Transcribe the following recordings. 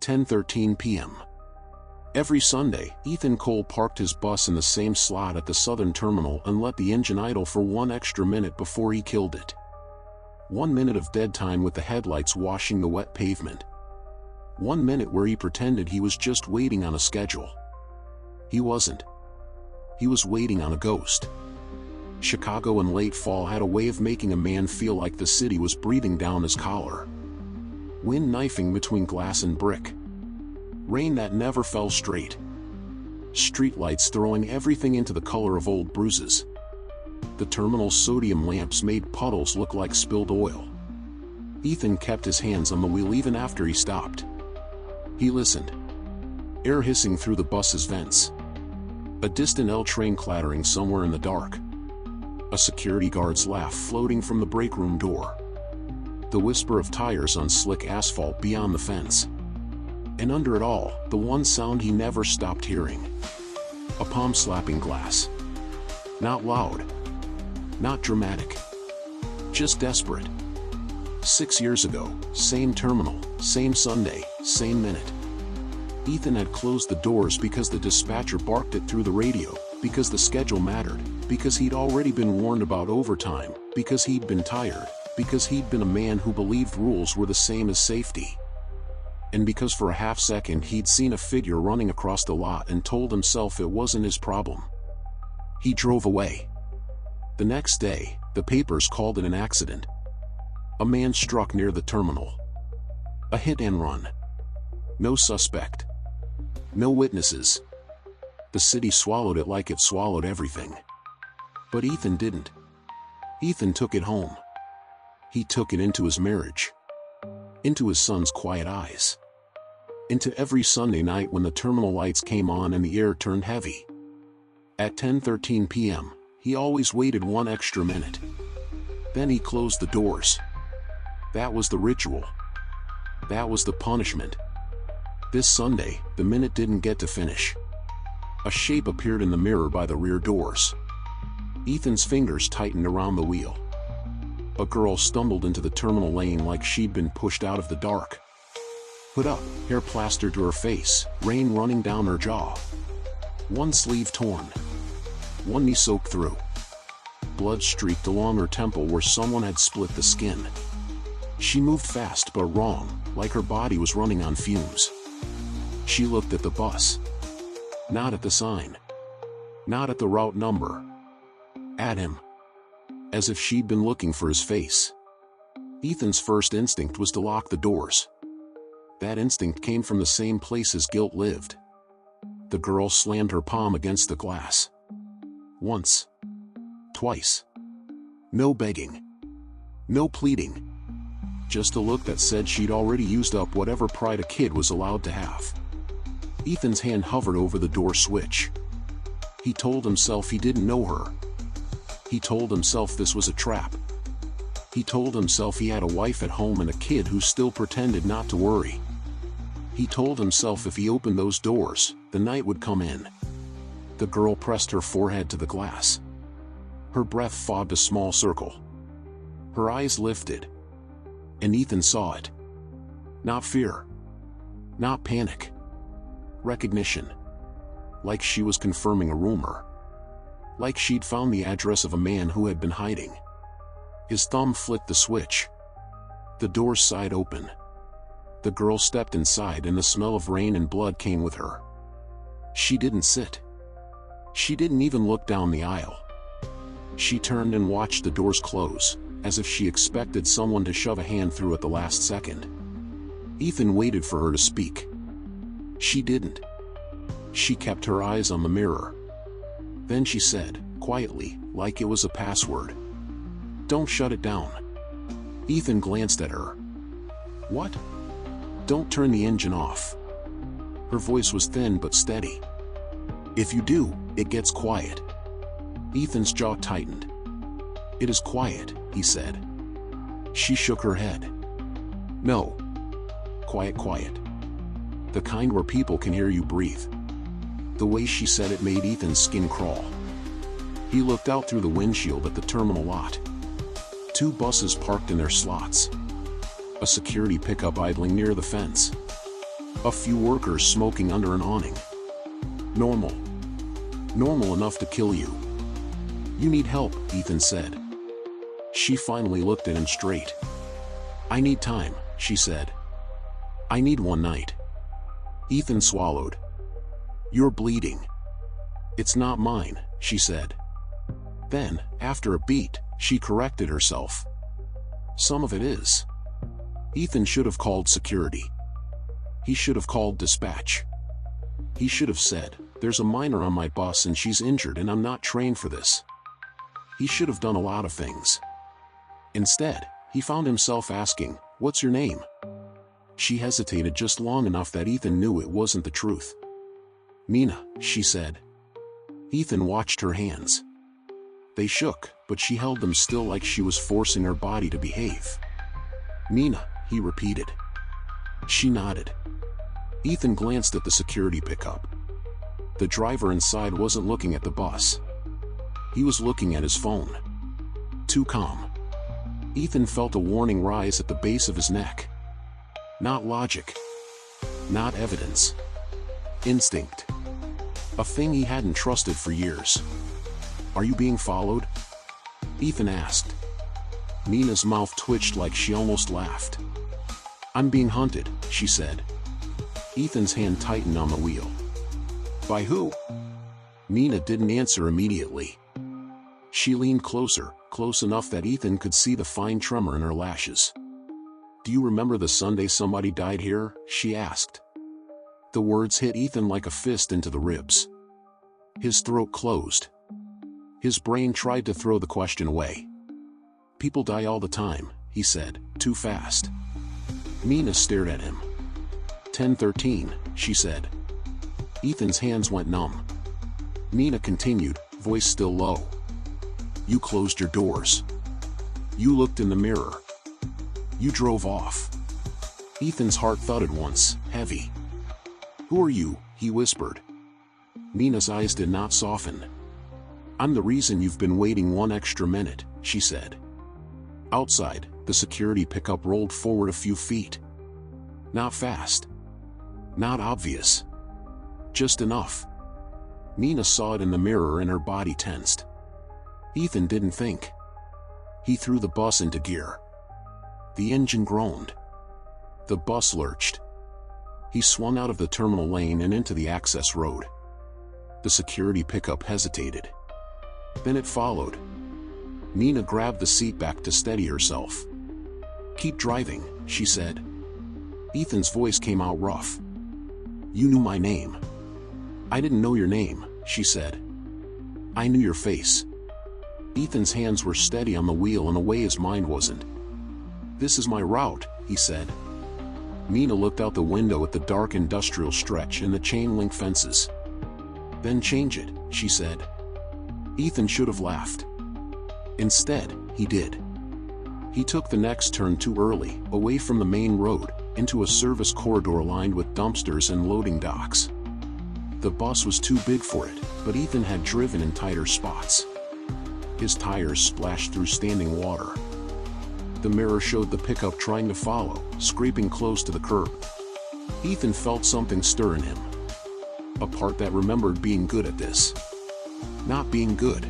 10:13 p.m. Every Sunday, Ethan Cole parked his bus in the same slot at the southern terminal and let the engine idle for 1 extra minute before he killed it. 1 minute of dead time with the headlights washing the wet pavement. 1 minute where he pretended he was just waiting on a schedule. He wasn't. He was waiting on a ghost. Chicago in late fall had a way of making a man feel like the city was breathing down his collar. Wind knifing between glass and brick. Rain that never fell straight. Streetlights throwing everything into the color of old bruises. The terminal's sodium lamps made puddles look like spilled oil. Ethan kept his hands on the wheel even after he stopped. He listened. Air hissing through the bus's vents. A distant L train clattering somewhere in the dark. A security guard's laugh floating from the break room door. The whisper of tires on slick asphalt beyond the fence. And under it all, the one sound he never stopped hearing. A palm slapping glass. Not loud. Not dramatic. Just desperate. 6 years ago, same terminal, same Sunday, same minute. Ethan had closed the doors because the dispatcher barked it through the radio, because the schedule mattered, because he'd already been warned about overtime, because he'd been tired, because he'd been a man who believed rules were the same as safety. And because for a half second he'd seen a figure running across the lot and told himself it wasn't his problem. He drove away. The next day, the papers called it an accident. A man struck near the terminal. A hit and run. No suspect. No witnesses. The city swallowed it like it swallowed everything. But Ethan didn't. Ethan took it home. He took it into his marriage. Into his son's quiet eyes. Into every Sunday night when the terminal lights came on and the air turned heavy. At 10:13 p.m., he always waited 1 extra minute. Then he closed the doors. That was the ritual. That was the punishment. This Sunday, the minute didn't get to finish. A shape appeared in the mirror by the rear doors. Ethan's fingers tightened around the wheel. A girl stumbled into the terminal lane like she'd been pushed out of the dark. Hood up, hair plastered to her face, rain running down her jaw. One sleeve torn. One knee soaked through. Blood streaked along her temple where someone had split the skin. She moved fast but wrong, like her body was running on fumes. She looked at the bus. Not at the sign. Not at the route number. At him. As if she'd been looking for his face. Ethan's first instinct was to lock the doors. That instinct came from the same place as guilt lived. The girl slammed her palm against the glass. Once. Twice. No begging. No pleading. Just a look that said she'd already used up whatever pride a kid was allowed to have. Ethan's hand hovered over the door switch. He told himself he didn't know her. He told himself this was a trap. He told himself he had a wife at home and a kid who still pretended not to worry. He told himself if he opened those doors, the night would come in. The girl pressed her forehead to the glass. Her breath fogged a small circle. Her eyes lifted. And Ethan saw it. Not fear. Not panic. Recognition. Like she was confirming a rumor. Like she'd found the address of a man who had been hiding. His thumb flicked the switch. The doors sighed open. The girl stepped inside and the smell of rain and blood came with her. She didn't sit. She didn't even look down the aisle. She turned and watched the doors close, as if she expected someone to shove a hand through at the last second. Ethan waited for her to speak. She didn't. She kept her eyes on the mirror. Then she said, quietly, like it was a password, "Don't shut it down." Ethan glanced at her. "What?" "Don't turn the engine off." Her voice was thin but steady. "If you do, it gets quiet." Ethan's jaw tightened. "It is quiet," he said. She shook her head. "No. Quiet, quiet. The kind where people can hear you breathe." The way she said it made Ethan's skin crawl. He looked out through the windshield at the terminal lot. 2 buses parked in their slots. A security pickup idling near the fence. A few workers smoking under an awning. Normal. Normal enough to kill you. You need help, Ethan said. She finally looked at him straight. I need time, she said. I need one night. Ethan swallowed. You're bleeding. It's not mine, she said. Then, after a beat, she corrected herself. Some of it is. Ethan should have called security. He should have called dispatch. He should have said, there's a minor on my bus and she's injured and I'm not trained for this. He should have done a lot of things. Instead, he found himself asking, what's your name? She hesitated just long enough that Ethan knew it wasn't the truth. Mina, she said. Ethan watched her hands. They shook, but she held them still like she was forcing her body to behave. Mina, he repeated. She nodded. Ethan glanced at the security pickup. The driver inside wasn't looking at the bus. He was looking at his phone. Too calm. Ethan felt a warning rise at the base of his neck. Not logic. Not evidence. Instinct. A thing he hadn't trusted for years. Are you being followed? Ethan asked. Mina's mouth twitched like she almost laughed. I'm being hunted, she said. Ethan's hand tightened on the wheel. By who? Mina didn't answer immediately. She leaned closer, close enough that Ethan could see the fine tremor in her lashes. Do you remember the Sunday somebody died here? She asked. The words hit Ethan like a fist into the ribs. His throat closed. His brain tried to throw the question away. People die all the time, he said, too fast. Mina stared at him. 10:13, she said. Ethan's hands went numb. Mina continued, voice still low. You closed your doors. You looked in the mirror. You drove off. Ethan's heart thudded once, heavy. Who are you? He whispered. Mina's eyes did not soften. I'm the reason you've been waiting one extra minute, she said. Outside, the security pickup rolled forward a few feet. Not fast. Not obvious. Just enough. Mina saw it in the mirror and her body tensed. Ethan didn't think. He threw the bus into gear. The engine groaned. The bus lurched. He swung out of the terminal lane and into the access road. The security pickup hesitated. Then it followed. Mina grabbed the seat back to steady herself. Keep driving, she said. Ethan's voice came out rough. You knew my name. I didn't know your name, she said. I knew your face. Ethan's hands were steady on the wheel in a way his mind wasn't. This is my route, he said. Mina looked out the window at the dark industrial stretch and the chain-link fences. Then change it, she said. Ethan should have laughed. Instead, he did. He took the next turn too early, away from the main road, into a service corridor lined with dumpsters and loading docks. The bus was too big for it, but Ethan had driven in tighter spots. His tires splashed through standing water. The mirror showed the pickup trying to follow, scraping close to the curb. Ethan felt something stir in him. A part that remembered being good at this. Not being good.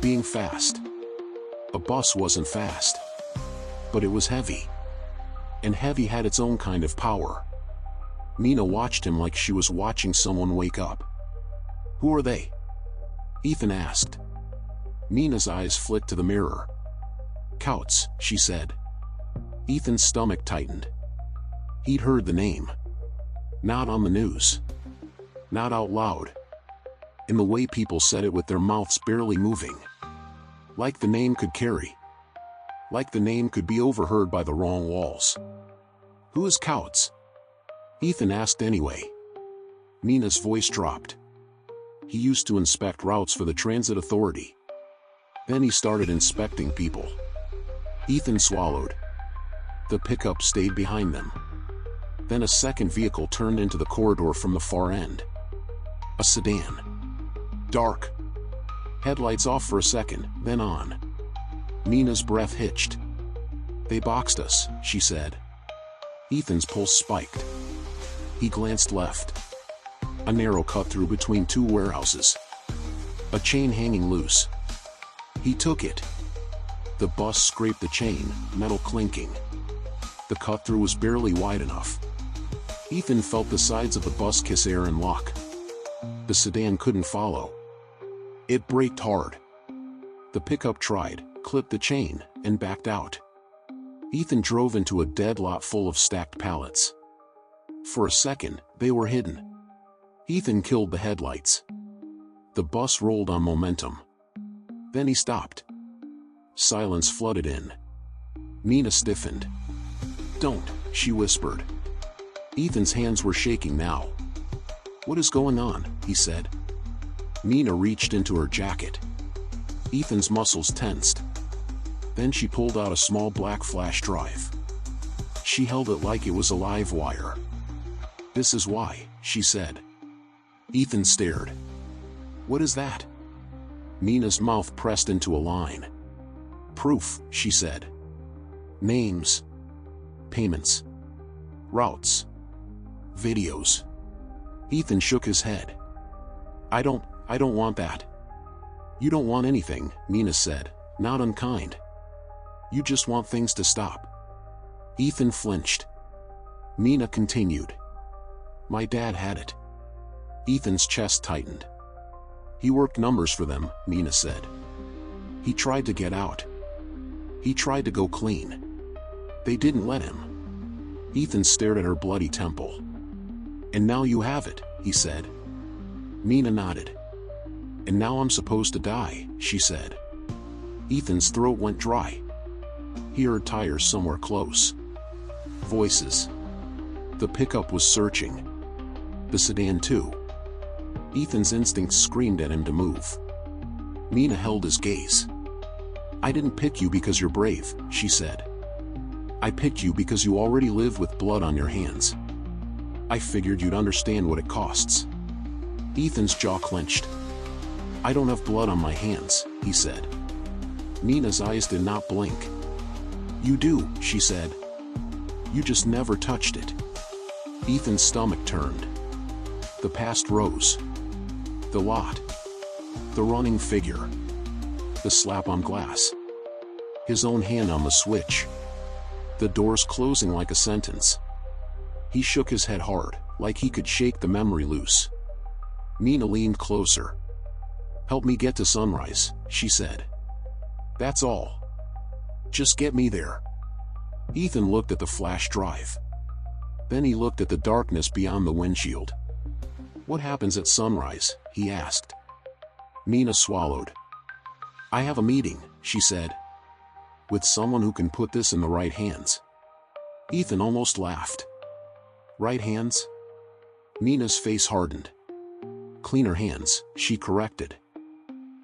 Being fast. A bus wasn't fast. But it was heavy. And heavy had its own kind of power. Mina watched him like she was watching someone wake up. Who are they? Ethan asked. Mina's eyes flicked to the mirror. Couts, she said. Ethan's stomach tightened. He'd heard the name. Not on the news. Not out loud. In the way people said it with their mouths barely moving. Like the name could carry. Like the name could be overheard by the wrong walls. Who is Couts? Ethan asked anyway. Mina's voice dropped. He used to inspect routes for the transit authority. Then he started inspecting people. Ethan swallowed. The pickup stayed behind them. Then a second vehicle turned into the corridor from the far end. A sedan. Dark. Headlights off for a second, then on. Mina's breath hitched. They boxed us, she said. Ethan's pulse spiked. He glanced left. A narrow cut through between two warehouses. A chain hanging loose. He took it. The bus scraped the chain, metal clinking. The cut-through was barely wide enough. Ethan felt the sides of the bus kiss air and lock. The sedan couldn't follow. It braked hard. The pickup tried, clipped the chain, and backed out. Ethan drove into a dead lot full of stacked pallets. For a second, they were hidden. Ethan killed the headlights. The bus rolled on momentum. Then he stopped. Silence flooded in. Nina stiffened. "Don't," she whispered. Ethan's hands were shaking now. "What is going on?" he said. Nina reached into her jacket. Ethan's muscles tensed. Then she pulled out a small black flash drive. She held it like it was a live wire. "This is why," she said. Ethan stared. "What is that?" Nina's mouth pressed into a line. "Proof," she said. "Names. Payments. Routes. Videos." Ethan shook his head. I don't want that." "You don't want anything," Nina said, not unkind. "You just want things to stop." Ethan flinched. Nina continued. "My dad had it." Ethan's chest tightened. "He worked numbers for them," Nina said. "He tried to get out. He tried to go clean. They didn't let him." Ethan stared at her bloody temple. "And now you have it," he said. Nina nodded. "And now I'm supposed to die," she said. Ethan's throat went dry. He heard tires somewhere close. Voices. The pickup was searching. The sedan too. Ethan's instincts screamed at him to move. Nina held his gaze. "I didn't pick you because you're brave," she said. "I picked you because you already live with blood on your hands. I figured you'd understand what it costs." Ethan's jaw clenched. "I don't have blood on my hands," he said. Nina's eyes did not blink. "You do," she said. "You just never touched it." Ethan's stomach turned. The past rose. The lot. The running figure. The slap on glass. His own hand on the switch. The doors closing like a sentence. He shook his head hard, like he could shake the memory loose. Nina leaned closer. "Help me get to Sunrise," she said. "That's all. Just get me there." Ethan looked at the flash drive. Then he looked at the darkness beyond the windshield. "What happens at Sunrise?" he asked. Nina swallowed. "I have a meeting," she said. "With someone who can put this in the right hands." Ethan almost laughed. "Right hands?" Nina's face hardened. "Cleaner hands," she corrected.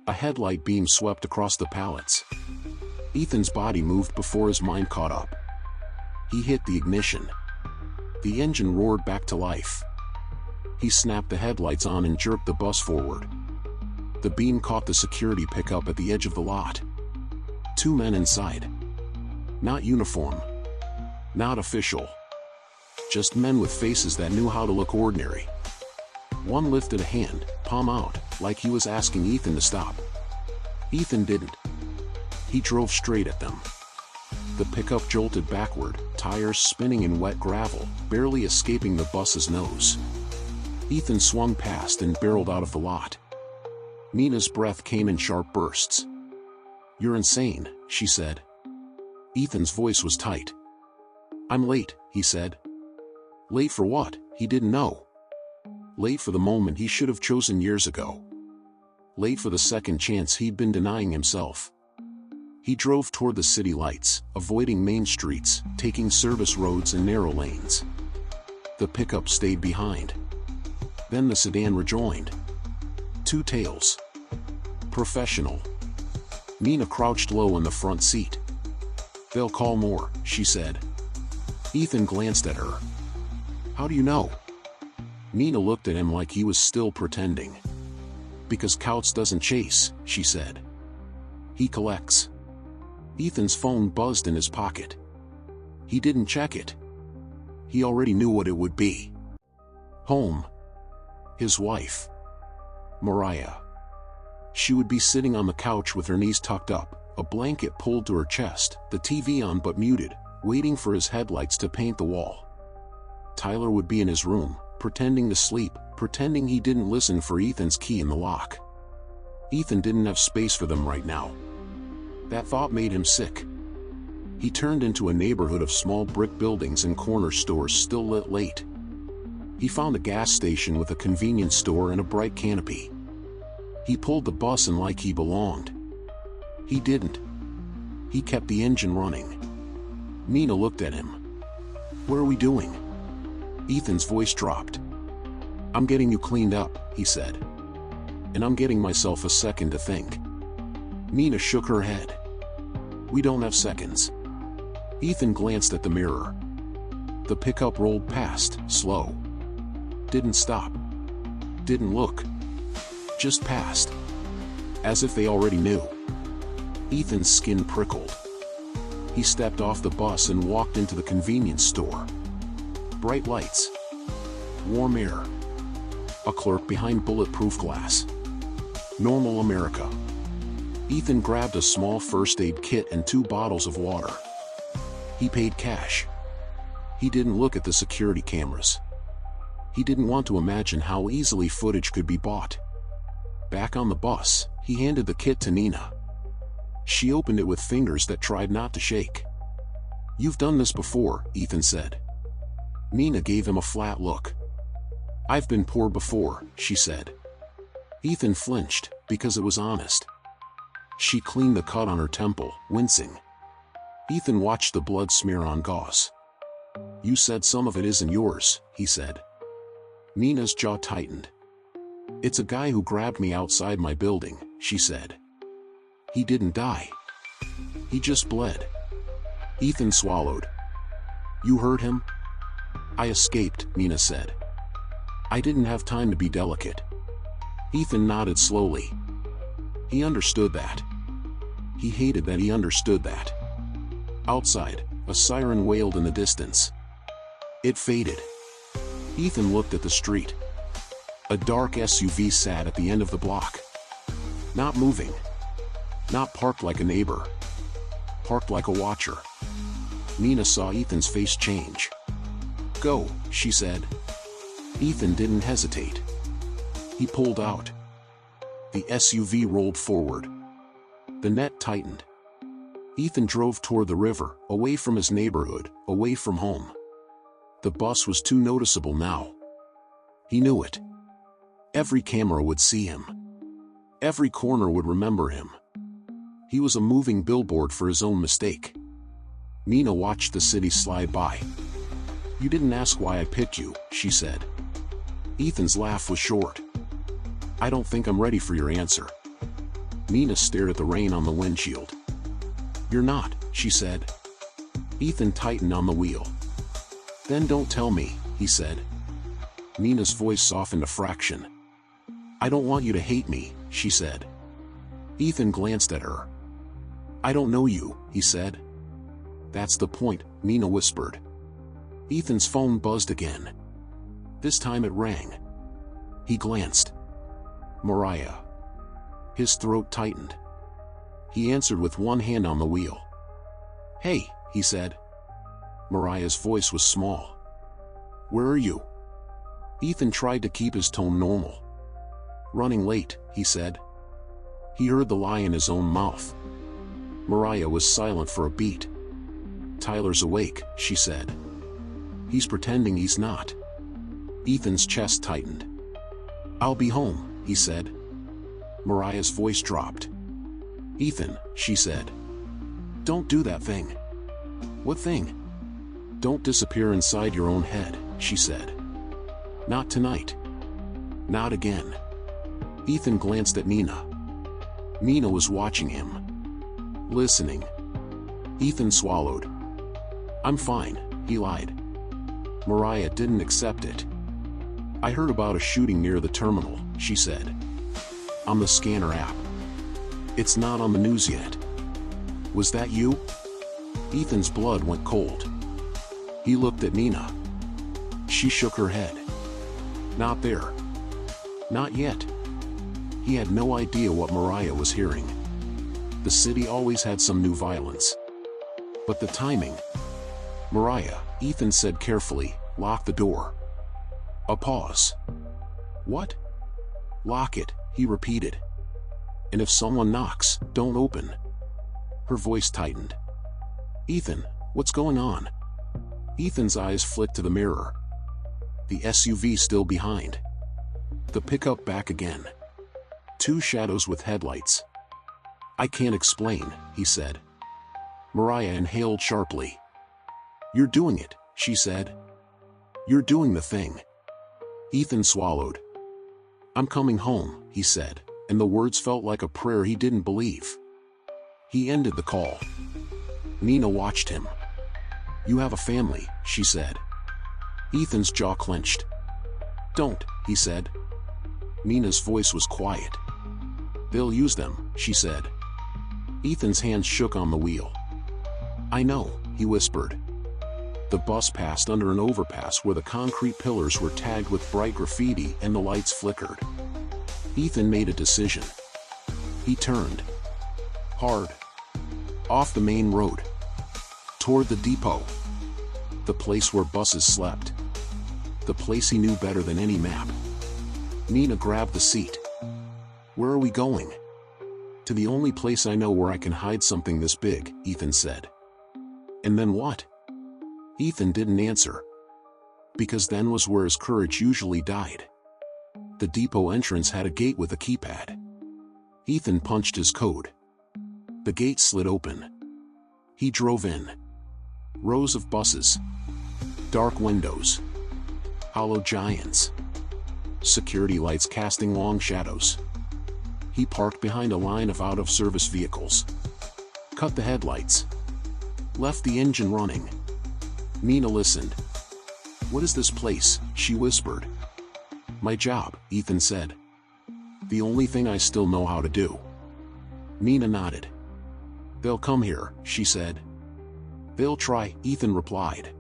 A headlight beam swept across the pallets. Ethan's body moved before his mind caught up. He hit the ignition. The engine roared back to life. He snapped the headlights on and jerked the bus forward. The beam caught the security pickup at the edge of the lot. Two men inside. Not uniform. Not official. Just men with faces that knew how to look ordinary. One lifted a hand, palm out, like he was asking Ethan to stop. Ethan didn't. He drove straight at them. The pickup jolted backward, tires spinning in wet gravel, barely escaping the bus's nose. Ethan swung past and barreled out of the lot. Nina's breath came in sharp bursts. "You're insane," she said. Ethan's voice was tight. "I'm late," he said. Late for what? He didn't know. Late for the moment he should have chosen years ago. Late for the second chance he'd been denying himself. He drove toward the city lights, avoiding main streets, taking service roads and narrow lanes. The pickup stayed behind. Then the sedan rejoined. Two tails. Professional. Nina crouched low in the front seat. "They'll call more," she said. Ethan glanced at her. "How do you know?" Nina looked at him like he was still pretending. "Because Couts doesn't chase," she said. "He collects." Ethan's phone buzzed in his pocket. He didn't check it. He already knew what it would be. Home. His wife. Mariah. She would be sitting on the couch with her knees tucked up, a blanket pulled to her chest, the TV on but muted, waiting for his headlights to paint the wall. Tyler would be in his room, pretending to sleep, pretending he didn't listen for Ethan's key in the lock. Ethan didn't have space for them right now. That thought made him sick. He turned into a neighborhood of small brick buildings and corner stores still lit late. He found a gas station with a convenience store and a bright canopy. He pulled the bus in like he belonged. He didn't. He kept the engine running. Nina looked at him. "What are we doing?" Ethan's voice dropped. "I'm getting you cleaned up," he said. "And I'm getting myself a second to think." Nina shook her head. "We don't have seconds." Ethan glanced at the mirror. The pickup rolled past, slow. Didn't stop. Didn't look. Just passed. As if they already knew. Ethan's skin prickled. He stepped off the bus and walked into the convenience store. Bright lights. Warm air. A clerk behind bulletproof glass. Normal America. Ethan grabbed a small first aid kit and 2 bottles of water. He paid cash. He didn't look at the security cameras. He didn't want to imagine how easily footage could be bought. Back on the bus, he handed the kit to Nina. She opened it with fingers that tried not to shake. "You've done this before," Ethan said. Nina gave him a flat look. "I've been poor before," she said. Ethan flinched, because it was honest. She cleaned the cut on her temple, wincing. Ethan watched the blood smear on gauze. "You said some of it isn't yours," he said. Nina's jaw tightened. "It's a guy who grabbed me outside my building," she said. "He didn't die. He just bled." Ethan swallowed. "You hurt him?" "I escaped," Nina said. "I didn't have time to be delicate." Ethan nodded slowly. He understood that. He hated that he understood that. Outside, a siren wailed in the distance. It faded. Ethan looked at the street. A dark SUV sat at the end of the block. Not moving. Not parked like a neighbor. Parked like a watcher. Nina saw Ethan's face change. "Go," she said. Ethan didn't hesitate. He pulled out. The SUV rolled forward. The net tightened. Ethan drove toward the river, away from his neighborhood, away from home. The bus was too noticeable now. He knew it. Every camera would see him. Every corner would remember him. He was a moving billboard for his own mistake. Nina watched the city slide by. "You didn't ask why I picked you," she said. Ethan's laugh was short. "I don't think I'm ready for your answer." Nina stared at the rain on the windshield. "You're not," she said. Ethan tightened on the wheel. "Then don't tell me," he said. Nina's voice softened a fraction. "I don't want you to hate me," she said. Ethan glanced at her. "I don't know you," he said. "That's the point," Nina whispered. Ethan's phone buzzed again. This time it rang. He glanced. Mariah. His throat tightened. He answered with one hand on the wheel. "Hey," he said. Mariah's voice was small. "Where are you?" Ethan tried to keep his tone normal. "Running late," he said. He heard the lie in his own mouth. Mariah was silent for a beat. "Tyler's awake," she said. "He's pretending he's not." Ethan's chest tightened. "I'll be home," he said. Mariah's voice dropped. "Ethan," she said. "Don't do that thing." "What thing?" "Don't disappear inside your own head," she said. "Not tonight. Not again." Ethan glanced at Nina. Nina was watching him. Listening. Ethan swallowed. "I'm fine," he lied. Mariah didn't accept it. "I heard about a shooting near the terminal," she said. "On the scanner app. It's not on the news yet." "Was that you?" Ethan's blood went cold. He looked at Nina. She shook her head. Not there. Not yet. He had no idea what Mariah was hearing. The city always had some new violence. But the timing. Mariah, Ethan said carefully, lock the door. A pause. What? Lock it, he repeated. And if someone knocks, don't open. Her voice tightened. Ethan, what's going on? Ethan's eyes flicked to the mirror. The SUV still behind. The pickup back again. Two shadows with headlights. I can't explain, he said. Mariah inhaled sharply. You're doing it, she said. You're doing the thing. Ethan swallowed. I'm coming home, he said, and the words felt like a prayer he didn't believe. He ended the call. Nina watched him. You have a family, she said. Ethan's jaw clenched. Don't, he said. Nina's voice was quiet. They'll use them, she said. Ethan's hands shook on the wheel. I know, he whispered. The bus passed under an overpass where the concrete pillars were tagged with bright graffiti and the lights flickered. Ethan made a decision. He turned. Hard. Off the main road. Toward the depot. The place where buses slept. The place he knew better than any map. Nina grabbed the seat. Where are we going? To the only place I know where I can hide something this big, Ethan said. And then what? Ethan didn't answer. Because then was where his courage usually died. The depot entrance had a gate with a keypad. Ethan punched his code. The gate slid open. He drove in. Rows of buses. Dark windows. Hollow giants. Security lights casting long shadows. He parked behind a line of out-of-service vehicles. Cut the headlights. Left the engine running. Nina listened. What is this place? She whispered. My job, Ethan said. The only thing I still know how to do. Nina nodded. They'll come here, she said. They'll try, Ethan replied.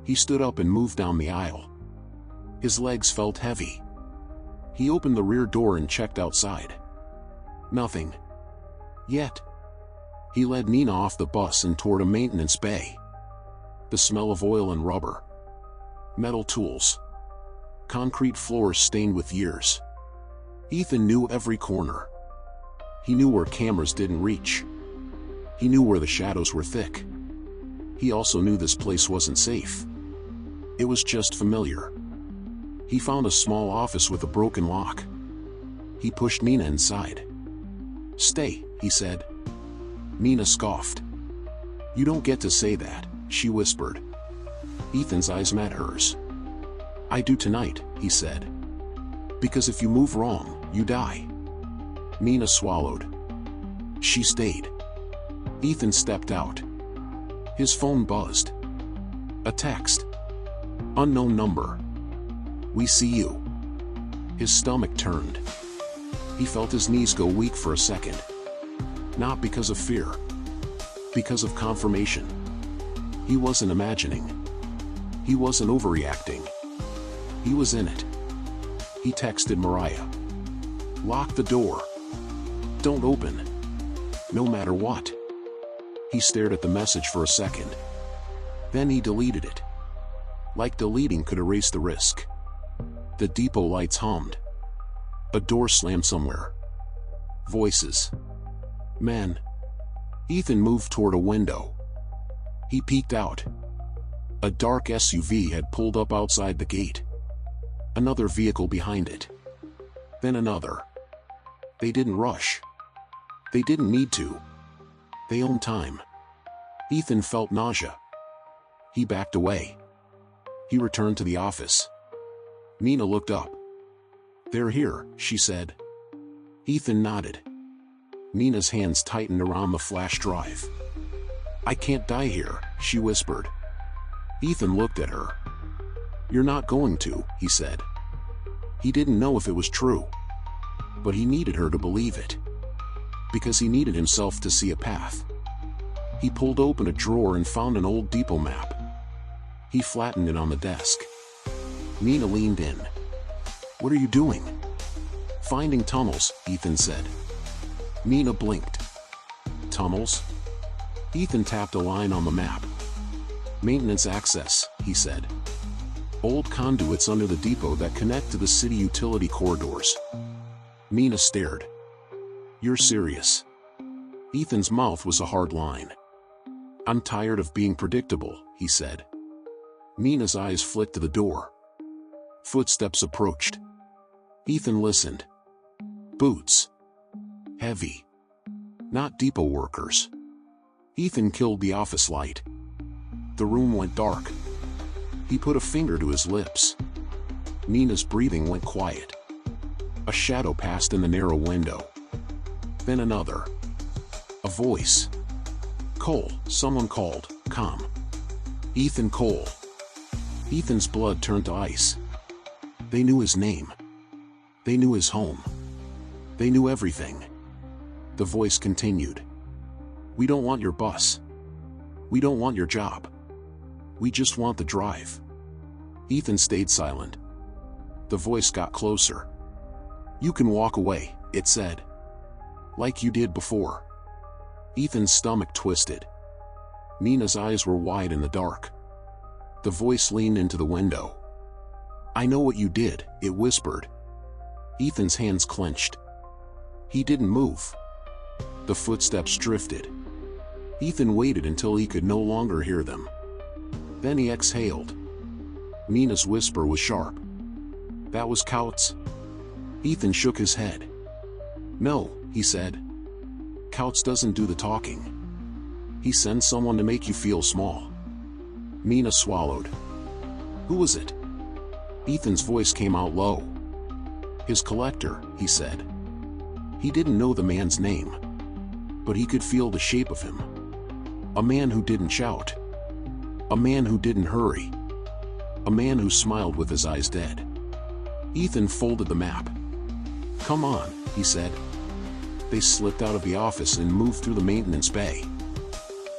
He stood up and moved down the aisle. His legs felt heavy. He opened the rear door and checked outside. Nothing. Yet. He led Nina off the bus and toward a maintenance bay. The smell of oil and rubber. Metal tools. Concrete floors stained with years. Ethan knew every corner. He knew where cameras didn't reach. He knew where the shadows were thick. He also knew this place wasn't safe. It was just familiar. He found a small office with a broken lock. He pushed Nina inside. Stay, he said. Nina scoffed. You don't get to say that, she whispered. Ethan's eyes met hers. I do tonight, he said. Because if you move wrong, you die. Nina swallowed. She stayed. Ethan stepped out. His phone buzzed. A text. Unknown number. We see you. His stomach turned. He felt his knees go weak for a second. Not because of fear. Because of confirmation. He wasn't imagining. He wasn't overreacting. He was in it. He texted Mariah. Lock the door. Don't open. No matter what. He stared at the message for a second. Then he deleted it. Like deleting could erase the risk. The depot lights hummed. A door slammed somewhere. Voices. Men. Ethan moved toward a window. He peeked out. A dark SUV had pulled up outside the gate. Another vehicle behind it. Then another. They didn't rush. They didn't need to. They owned time. Ethan felt nausea. He backed away. He returned to the office. Nina looked up. They're here, she said. Ethan nodded. Nina's hands tightened around the flash drive. I can't die here, she whispered. Ethan looked at her. You're not going to, he said. He didn't know if it was true. But he needed her to believe it. Because he needed himself to see a path. He pulled open a drawer and found an old depot map. He flattened it on the desk. Nina leaned in. What are you doing? Finding tunnels, Ethan said. Mina blinked. Tunnels? Ethan tapped a line on the map. Maintenance access, he said. Old conduits under the depot that connect to the city utility corridors. Mina stared. You're serious? Ethan's mouth was a hard line. I'm tired of being predictable, he said. Mina's eyes flicked to the door. Footsteps approached. Ethan listened. Boots. Heavy. Not depot workers. Ethan killed the office light. The room went dark. He put a finger to his lips. Mina's breathing went quiet. A shadow passed in the narrow window. Then another. A voice. Cole, someone called. Calm. Ethan Cole. Ethan's blood turned to ice. They knew his name. They knew his home. They knew everything. The voice continued. We don't want your bus. We don't want your job. We just want the drive. Ethan stayed silent. The voice got closer. You can walk away, it said. Like you did before. Ethan's stomach twisted. Mina's eyes were wide in the dark. The voice leaned into the window. I know what you did, it whispered. Ethan's hands clenched. He didn't move. The footsteps drifted. Ethan waited until he could no longer hear them. Then he exhaled. Mina's whisper was sharp. That was Kautz? Ethan shook his head. No, he said. Kautz doesn't do the talking. He sends someone to make you feel small. Mina swallowed. Who was it? Ethan's voice came out low. His collector, he said. He didn't know the man's name. But he could feel the shape of him. A man who didn't shout. A man who didn't hurry. A man who smiled with his eyes dead. Ethan folded the map. Come on, he said. They slipped out of the office and moved through the maintenance bay.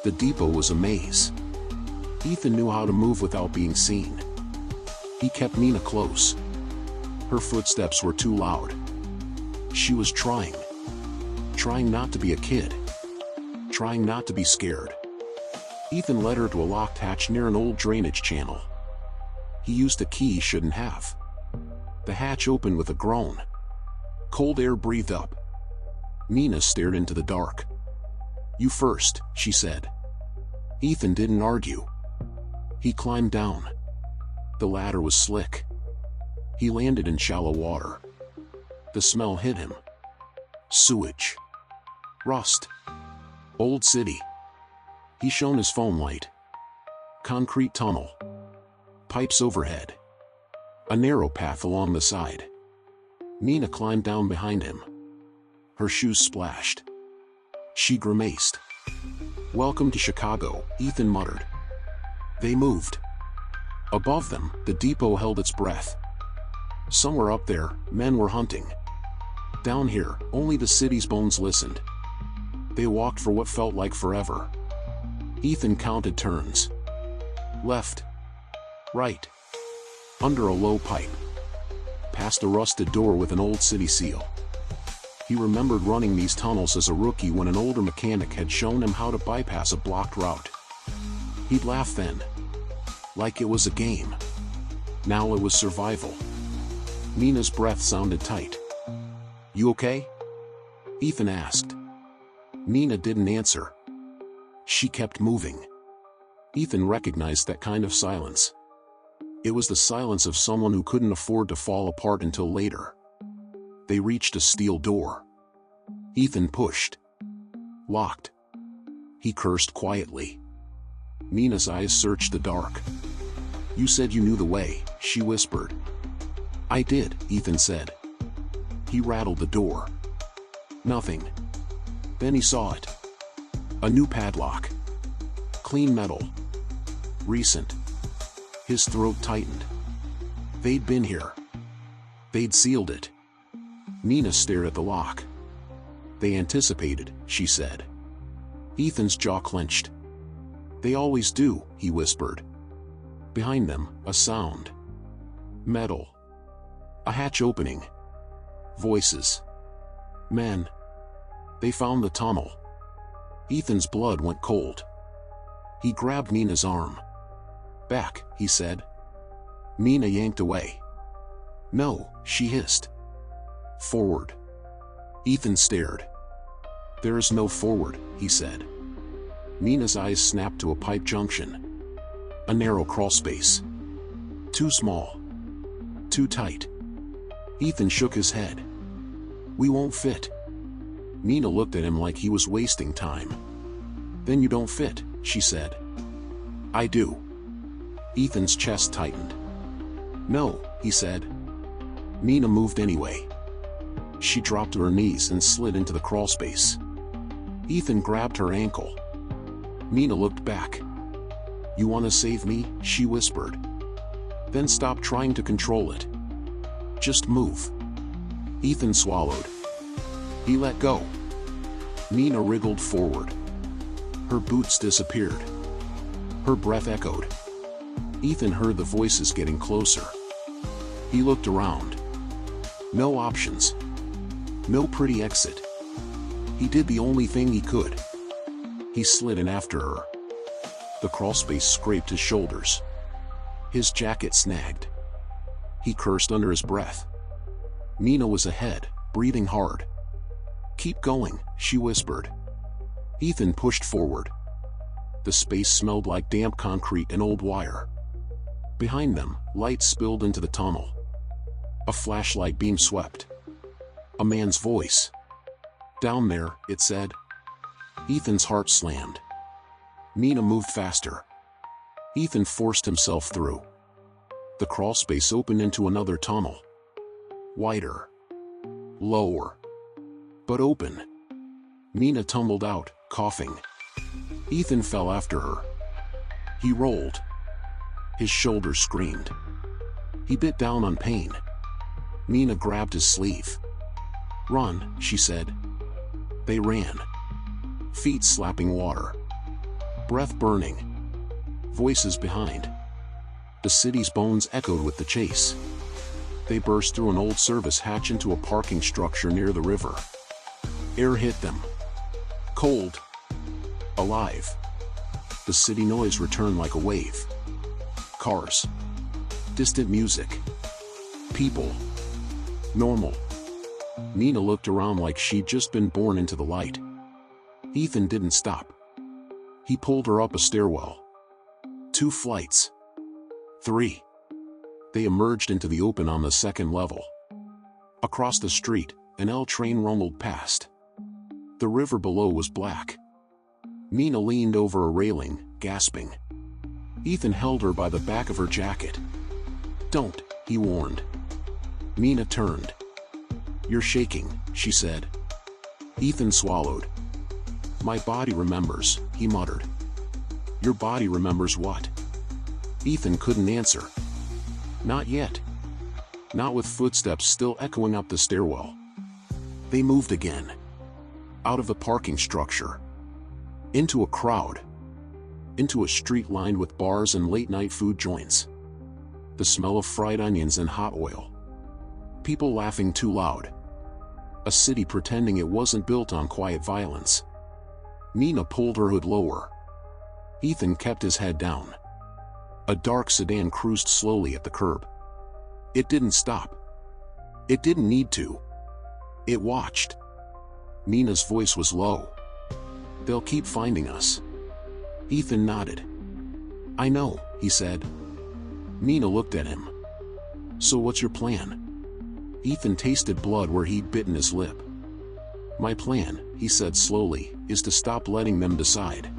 The depot was a maze. Ethan knew how to move without being seen. He kept Mina close. Her footsteps were too loud. She was trying. Trying not to be a kid. Trying not to be scared. Ethan led her to a locked hatch near an old drainage channel. He used a key he shouldn't have. The hatch opened with a groan. Cold air breathed up. Mina stared into the dark. You first, she said. Ethan didn't argue. He climbed down. The ladder was slick. He landed in shallow water. The smell hit him. Sewage. Rust. Old city. He shone his phone light. Concrete tunnel. Pipes overhead. A narrow path along the side. Mina climbed down behind him. Her shoes splashed. She grimaced. Welcome to Chicago, Ethan muttered. They moved. Above them, the depot held its breath. Somewhere up there, men were hunting. Down here, only the city's bones listened. They walked for what felt like forever. Ethan counted turns. Left. Right. Under a low pipe. Past a rusted door with an old city seal. He remembered running these tunnels as a rookie when an older mechanic had shown him how to bypass a blocked route. He'd laugh then. Like it was a game. Now it was survival. Mina's breath sounded tight. You okay? Ethan asked. Mina didn't answer. She kept moving. Ethan recognized that kind of silence. It was the silence of someone who couldn't afford to fall apart until later. They reached a steel door. Ethan pushed. Locked. He cursed quietly. Mina's eyes searched the dark. You said you knew the way, she whispered. I did, Ethan said. He rattled the door. Nothing. Then he saw it. A new padlock. Clean metal. Recent. His throat tightened. They'd been here. They'd sealed it. Mina stared at the lock. They anticipated, she said. Ethan's jaw clenched. They always do, he whispered. Behind them, a sound. Metal. A hatch opening. Voices. Men. They found the tunnel. Ethan's blood went cold. He grabbed Nina's arm. "Back," he said. Nina yanked away. "No," she hissed. "Forward." Ethan stared. "There is no forward," he said. Nina's eyes snapped to a pipe junction. A narrow crawlspace. Too small. Too tight. Ethan shook his head. "We won't fit." Nina looked at him like he was wasting time. "Then you don't fit," she said. "I do." Ethan's chest tightened. "No," he said. Nina moved anyway. She dropped to her knees and slid into the crawlspace. Ethan grabbed her ankle. Nina looked back. "You want to save me?" she whispered. "Then stop trying to control it. Just move." Ethan swallowed. He let go. Nina wriggled forward. Her boots disappeared. Her breath echoed. Ethan heard the voices getting closer. He looked around. No options. No pretty exit. He did the only thing he could. He slid in after her. The crawlspace scraped his shoulders. His jacket snagged. He cursed under his breath. Nina was ahead, breathing hard. "Keep going," she whispered. Ethan pushed forward. The space smelled like damp concrete and old wire. Behind them, light spilled into the tunnel. A flashlight beam swept. A man's voice. "Down there," it said. Ethan's heart slammed. Nina moved faster. Ethan forced himself through. The crawlspace opened into another tunnel. Wider. Lower. But open. Nina tumbled out, coughing. Ethan fell after her. He rolled. His shoulders screamed. He bit down on pain. Nina grabbed his sleeve. "Run," she said. They ran. Feet slapping water. Breath burning. Voices behind. The city's bones echoed with the chase. They burst through an old service hatch into a parking structure near the river. Air hit them. Cold. Alive. The city noise returned like a wave. Cars. Distant music. People. Normal. Nina looked around like she'd just been born into the light. Ethan didn't stop. He pulled her up a stairwell. 2 flights. 3. They emerged into the open on the second level. Across the street, an L train rumbled past. The river below was black. Nina leaned over a railing, gasping. Ethan held her by the back of her jacket. "Don't," he warned. Nina turned. "You're shaking," she said. Ethan swallowed. "My body remembers," he muttered. "Your body remembers what?" Ethan couldn't answer. Not yet. Not with footsteps still echoing up the stairwell. They moved again. Out of the parking structure. Into a crowd. Into a street lined with bars and late-night food joints. The smell of fried onions and hot oil. People laughing too loud. A city pretending it wasn't built on quiet violence. Nina pulled her hood lower. Ethan kept his head down. A dark sedan cruised slowly at the curb. It didn't stop. It didn't need to. It watched. Nina's voice was low. "They'll keep finding us." Ethan nodded. "I know," he said. Nina looked at him. "So what's your plan?" Ethan tasted blood where he'd bitten his lip. "My plan," he said slowly, "is to stop letting them decide."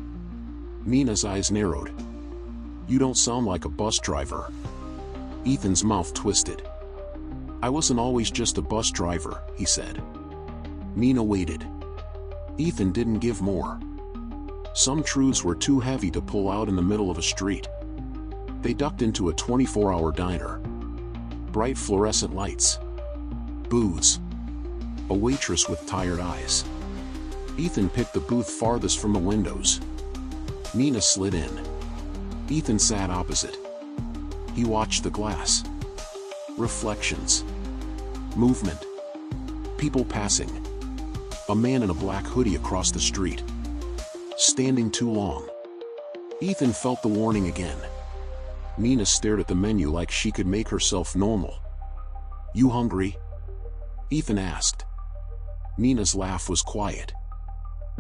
Nina's eyes narrowed. "You don't sound like a bus driver." Ethan's mouth twisted. "I wasn't always just a bus driver," he said. Nina waited. Ethan didn't give more. Some truths were too heavy to pull out in the middle of a street. They ducked into a 24-hour diner. Bright fluorescent lights. Booze. A waitress with tired eyes. Ethan picked the booth farthest from the windows. Nina slid in. Ethan sat opposite. He watched the glass. Reflections. Movement. People passing. A man in a black hoodie across the street. Standing too long. Ethan felt the warning again. Nina stared at the menu like she could make herself normal. "You hungry?" Ethan asked. Nina's laugh was quiet.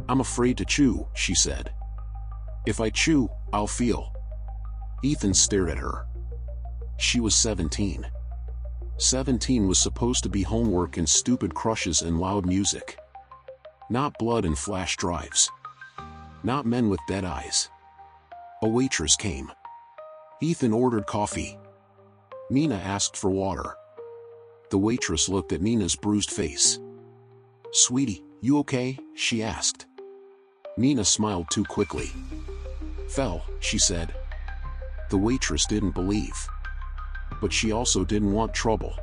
"I'm afraid to chew," she said. "If I chew, I'll feel." Ethan stared at her. She was 17. 17 was supposed to be homework and stupid crushes and loud music. Not blood and flash drives. Not men with dead eyes. A waitress came. Ethan ordered coffee. Nina asked for water. The waitress looked at Nina's bruised face. "Sweetie, you okay?" she asked. Nina smiled too quickly. "Fell," she said. The waitress didn't believe. But she also didn't want trouble.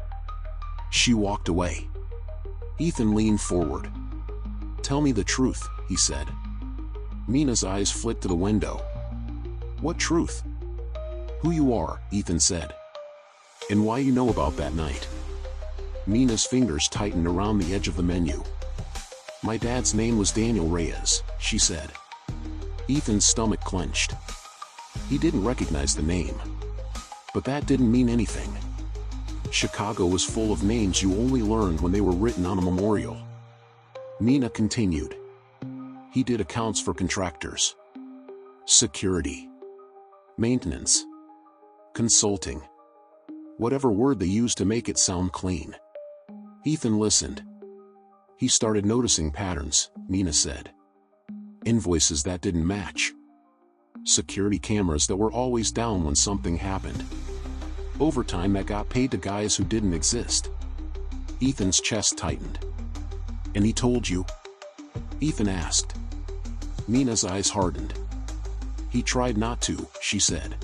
She walked away. Ethan leaned forward. "Tell me the truth," he said. Nina's eyes flicked to the window. "What truth?" "Who you are," Ethan said. "And why you know about that night." Nina's fingers tightened around the edge of the menu. "My dad's name was Daniel Reyes," she said. Ethan's stomach clenched. He didn't recognize the name. But that didn't mean anything. Chicago was full of names you only learned when they were written on a memorial. Nina continued. "He did accounts for contractors. Security. Maintenance. Consulting. Whatever word they used to make it sound clean." Ethan listened. He started noticing patterns, Nina said. Invoices that didn't match. Security cameras that were always down when something happened. Overtime that got paid to guys who didn't exist. Ethan's chest tightened. "And he told you?" Ethan asked. Nina's eyes hardened. "He tried not to," she said.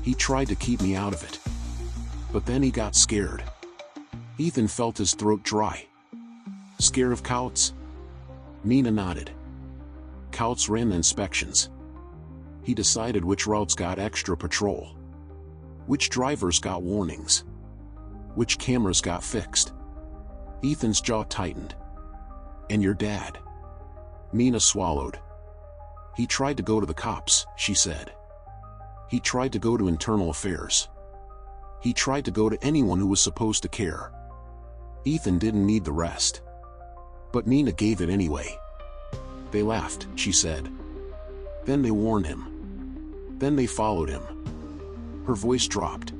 "He tried to keep me out of it. But then he got scared." Ethan felt his throat dry. "Scared of Couts?" Nina nodded. Couts ran the inspections. He decided which routes got extra patrol. Which drivers got warnings. Which cameras got fixed. Ethan's jaw tightened. "And your dad?" Nina swallowed. "He tried to go to the cops," she said. "He tried to go to internal affairs. He tried to go to anyone who was supposed to care." Ethan didn't need the rest. But Nina gave it anyway. "They laughed," she said. "Then they warned him. Then they followed him." Her voice dropped.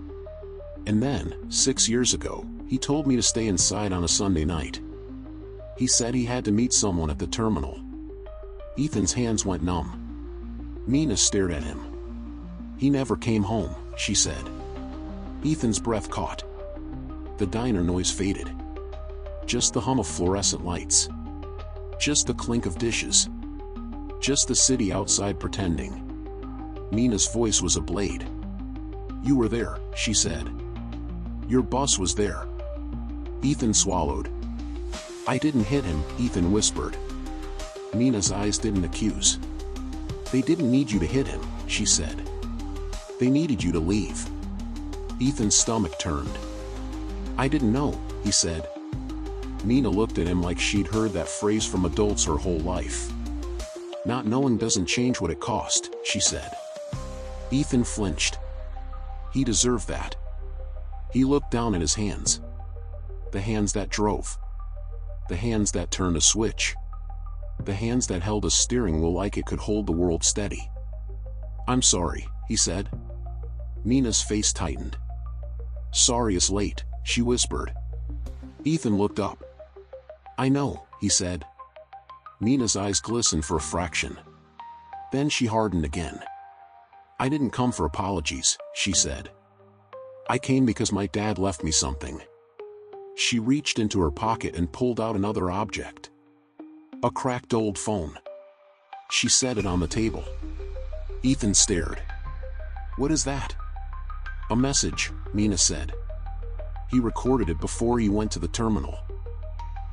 "And then, 6 years ago, he told me to stay inside on a Sunday night. He said he had to meet someone at the terminal." Ethan's hands went numb. Nina stared at him. "He never came home," she said. Ethan's breath caught. The diner noise faded. Just the hum of fluorescent lights. Just the clink of dishes. Just the city outside pretending. Nina's voice was a blade. "You were there," she said. "Your boss was there." Ethan swallowed. "I didn't hit him," Ethan whispered. Nina's eyes didn't accuse. "They didn't need you to hit him," she said. "They needed you to leave." Ethan's stomach turned. "I didn't know," he said. Nina looked at him like she'd heard that phrase from adults her whole life. "Not knowing doesn't change what it cost," she said. Ethan flinched. He deserved that. He looked down at his hands. The hands that drove. The hands that turned a switch. The hands that held a steering wheel like it could hold the world steady. "I'm sorry," he said. Nina's face tightened. "Sorry is late," she whispered. Ethan looked up. "I know," he said. Nina's eyes glistened for a fraction. Then she hardened again. "I didn't come for apologies," she said. "I came because my dad left me something." She reached into her pocket and pulled out another object. A cracked old phone. She set it on the table. Ethan stared. "What is that?" "A message," Nina said. "He recorded it before he went to the terminal.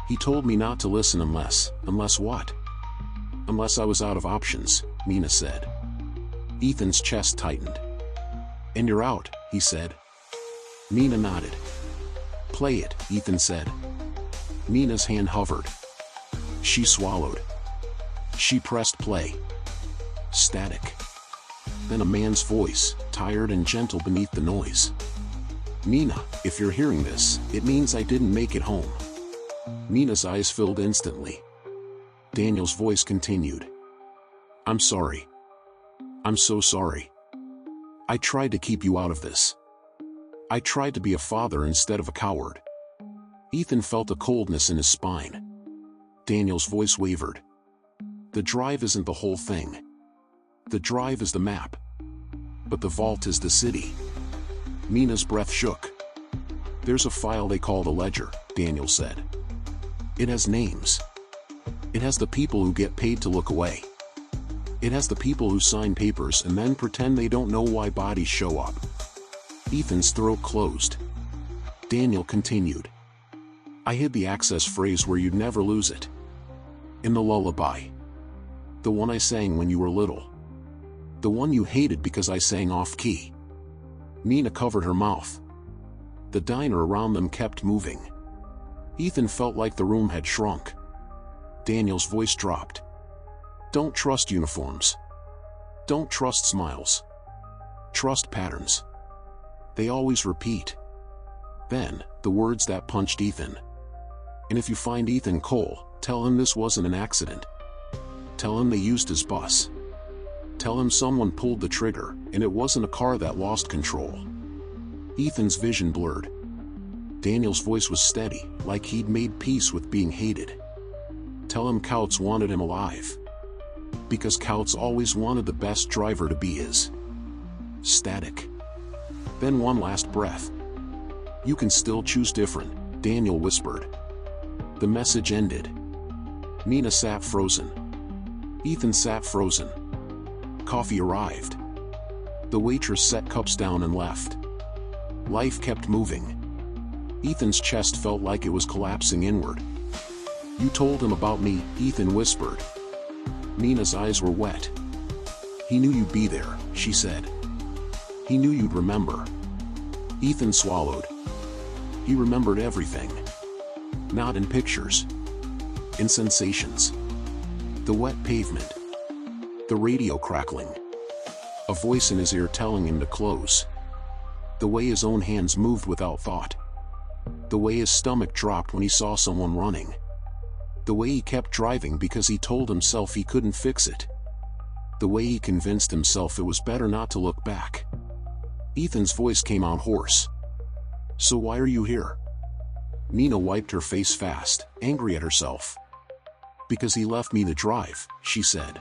He told me not to listen unless what?" "Unless I was out of options," Nina said. Ethan's chest tightened. "And you're out," he said. Nina nodded. Play it, Ethan said. Nina's hand hovered. She swallowed. She pressed play. Static. Then a man's voice, tired and gentle beneath the noise. Nina, if you're hearing this, it means I didn't make it home. Nina's eyes filled instantly. Daniel's voice continued. I'm sorry. I'm so sorry. I tried to keep you out of this. I tried to be a father instead of a coward. Ethan felt a coldness in his spine. Daniel's voice wavered. The drive isn't the whole thing. The drive is the map. But the vault is the city. Nina's breath shook. There's a file they call the ledger, Daniel said. It has names. It has the people who get paid to look away. It has the people who sign papers and then pretend they don't know why bodies show up. Ethan's throat closed. Daniel continued. I hid the access phrase where you'd never lose it. In the lullaby. The one I sang when you were little. The one you hated because I sang off-key. Nina covered her mouth. The diner around them kept moving. Ethan felt like the room had shrunk. Daniel's voice dropped. Don't trust uniforms. Don't trust smiles. Trust patterns. They always repeat. Then, the words that punched Ethan. And if you find Ethan Cole, tell him this wasn't an accident. Tell him they used his bus. Tell him someone pulled the trigger, and it wasn't a car that lost control. Ethan's vision blurred. Daniel's voice was steady, like he'd made peace with being hated. Tell him Couts wanted him alive. Because Couts always wanted the best driver to be his. Static. Then one last breath. You can still choose different, Daniel whispered. The message ended. Nina sat frozen. Ethan sat frozen. Coffee arrived. The waitress set cups down and left. Life kept moving. Ethan's chest felt like it was collapsing inward. You told him about me, Ethan whispered. Nina's eyes were wet. He knew you'd be there, she said. He knew you'd remember. Ethan swallowed. He remembered everything. Not in pictures. In sensations. The wet pavement. The radio crackling. A voice in his ear telling him to close. The way his own hands moved without thought. The way his stomach dropped when he saw someone running. The way he kept driving because he told himself he couldn't fix it. The way he convinced himself it was better not to look back. Ethan's voice came out hoarse. So why are you here? Nina wiped her face fast, angry at herself. Because he left me the drive, she said.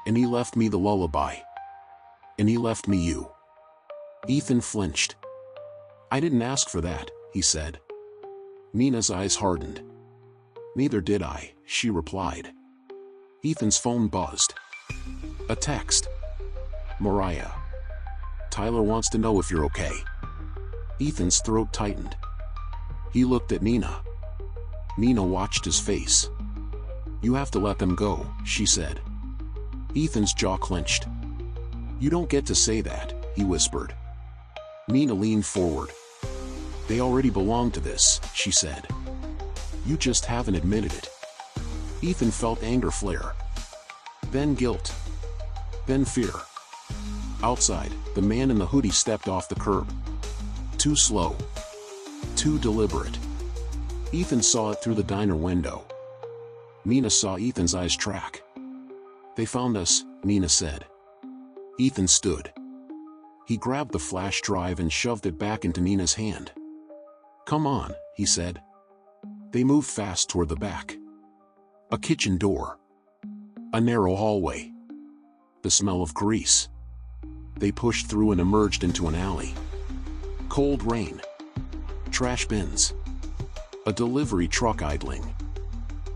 And he left me the lullaby. And he left me you. Ethan flinched. I didn't ask for that, he said. Nina's eyes hardened. Neither did I, she replied. Ethan's phone buzzed. A text. Mariah. Tyler wants to know if you're okay. Ethan's throat tightened. He looked at Nina. Nina watched his face. You have to let them go, she said. Ethan's jaw clenched. You don't get to say that, he whispered. Nina leaned forward. They already belong to this, she said. You just haven't admitted it. Ethan felt anger flare. Then guilt. Then fear. Outside, the man in the hoodie stepped off the curb. Too slow. Too deliberate. Ethan saw it through the diner window. Nina saw Ethan's eyes track. They found us, Nina said. Ethan stood. He grabbed the flash drive and shoved it back into Nina's hand. Come on, he said. They moved fast toward the back. A kitchen door. A narrow hallway. The smell of grease. They pushed through and emerged into an alley. Cold rain. Trash bins. A delivery truck idling.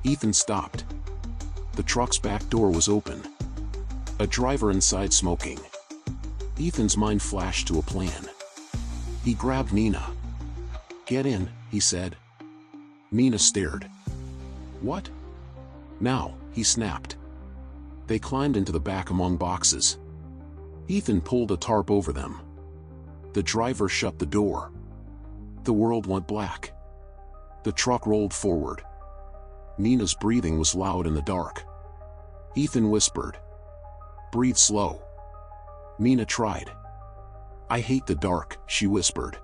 Ethan stopped. The truck's back door was open. A driver inside smoking. Ethan's mind flashed to a plan. He grabbed Nina. Get in, he said. Nina stared. What? Now, he snapped. They climbed into the back among boxes. Ethan pulled a tarp over them. The driver shut the door. The world went black. The truck rolled forward. Nina's breathing was loud in the dark. Ethan whispered, "Breathe slow." Nina tried. "I hate the dark," she whispered.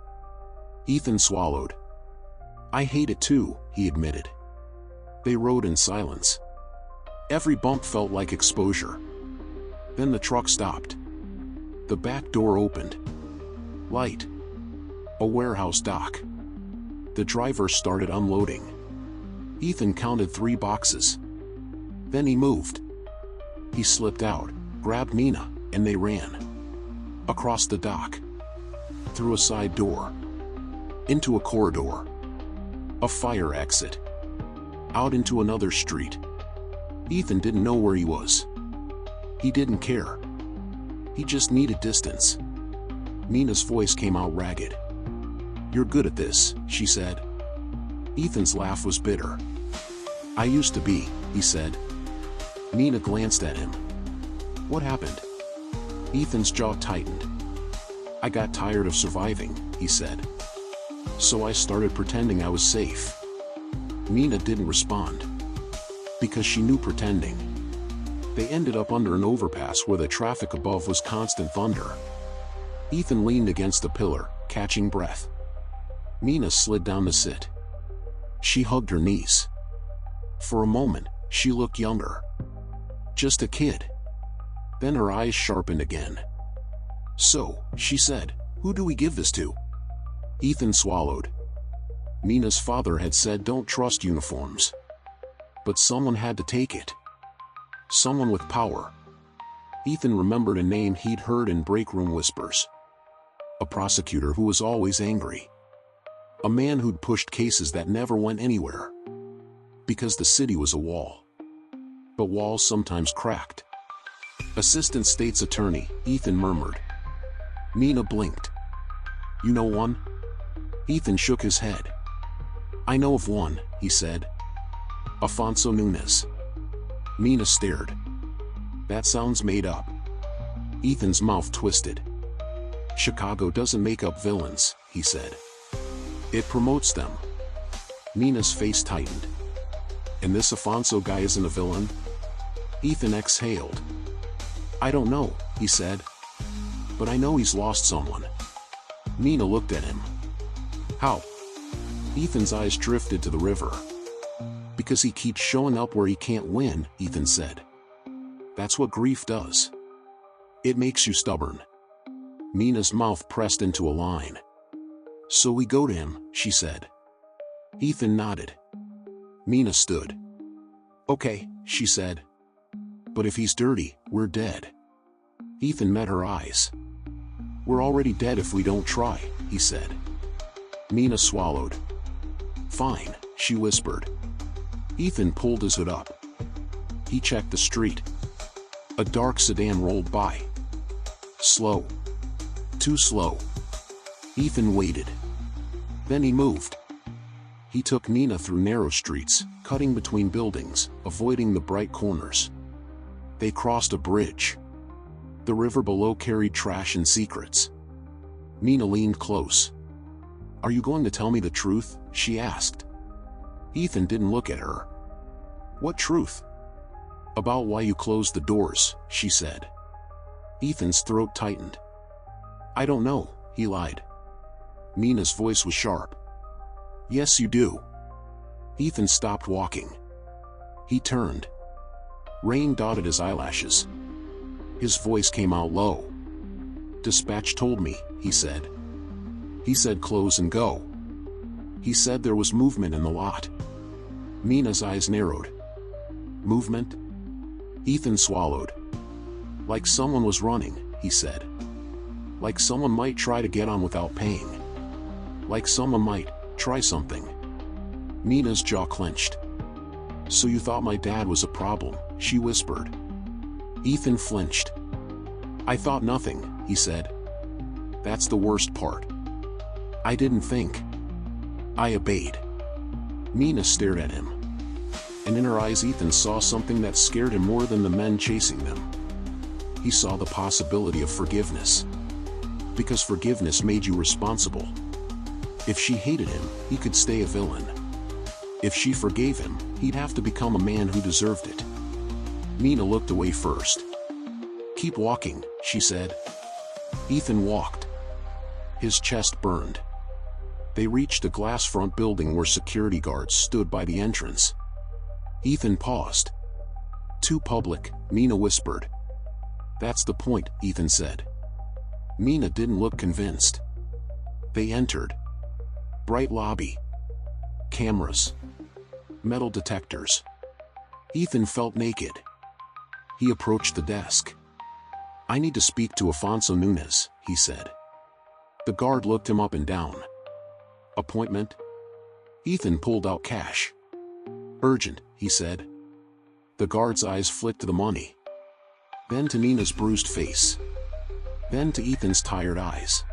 Ethan swallowed. "I hate it too," he admitted. They rode in silence. Every bump felt like exposure. Then the truck stopped. The back door opened. Light. A warehouse dock. The driver started unloading. Ethan counted 3 boxes. Then he moved. He slipped out, grabbed Nina, and they ran. Across the dock. Through a side door. Into a corridor. A fire exit. Out into another street. Ethan didn't know where he was. He didn't care. He just needed distance. Nina's voice came out ragged. "You're good at this," she said. Ethan's laugh was bitter. "I used to be," he said. Nina glanced at him. "What happened?" Ethan's jaw tightened. "I got tired of surviving," he said. "So I started pretending I was safe." Nina didn't respond. Because she knew pretending. They ended up under an overpass where the traffic above was constant thunder. Ethan leaned against a pillar, catching breath. Nina slid down to sit. She hugged her knees. For a moment, she looked younger. Just a kid. Then her eyes sharpened again. "So," she said, "who do we give this to?" Ethan swallowed. Nina's father had said don't trust uniforms. But someone had to take it. Someone with power. Ethan remembered a name he'd heard in break room whispers. A prosecutor who was always angry. A man who'd pushed cases that never went anywhere. Because the city was a wall. But walls sometimes cracked. "Assistant State's Attorney," Ethan murmured. Nina blinked. "You know one?" Ethan shook his head. "I know of one," he said. "Afonso Nunes." Nina stared. "That sounds made up." Ethan's mouth twisted. "Chicago doesn't make up villains," he said. "It promotes them." Nina's face tightened. "And this Afonso guy isn't a villain?" Ethan exhaled. "I don't know," he said. "But I know he's lost someone." Nina looked at him. "How?" Ethan's eyes drifted to the river. "Because he keeps showing up where he can't win," Ethan said. "That's what grief does. It makes you stubborn." Nina's mouth pressed into a line. "So we go to him," she said. Ethan nodded. Nina stood. "Okay," she said. "But if he's dirty, we're dead." Ethan met her eyes. "We're already dead if we don't try," he said. Nina swallowed. "Fine," she whispered. Ethan pulled his hood up. He checked the street. A dark sedan rolled by. Slow. Too slow. Ethan waited. Then he moved. He took Nina through narrow streets, cutting between buildings, avoiding the bright corners. They crossed a bridge. The river below carried trash and secrets. Nina leaned close. "Are you going to tell me the truth?" she asked. Ethan didn't look at her. "What truth?" "About why you closed the doors," she said. Ethan's throat tightened. "I don't know," he lied. Nina's voice was sharp. "Yes, you do." Ethan stopped walking. He turned. Rain dotted his eyelashes. His voice came out low. "Dispatch told me," he said. "He said close and go. He said there was movement in the lot." Nina's eyes narrowed. "Movement?" Ethan swallowed. "Like someone was running," he said. "Like someone might try to get on without paying. Like someone might try something." Nina's jaw clenched. "So you thought my dad was a problem," she whispered. Ethan flinched. "I thought nothing," he said. "That's the worst part. I didn't think. I obeyed." Nina stared at him. And in her eyes Ethan saw something that scared him more than the men chasing them. He saw the possibility of forgiveness. Because forgiveness made you responsible. If she hated him, he could stay a villain. If she forgave him, he'd have to become a man who deserved it. Nina looked away first. "Keep walking," she said. Ethan walked. His chest burned. They reached a glass front building where security guards stood by the entrance. Ethan paused. "Too public," Nina whispered. "That's the point," Ethan said. Nina didn't look convinced. They entered. Bright lobby. Cameras. Metal detectors. Ethan felt naked. He approached the desk. "I need to speak to Afonso Nunez," he said. The guard looked him up and down. "Appointment?" Ethan pulled out cash. "Urgent," he said. The guard's eyes flicked to the money. Then to Nina's bruised face. Then to Ethan's tired eyes.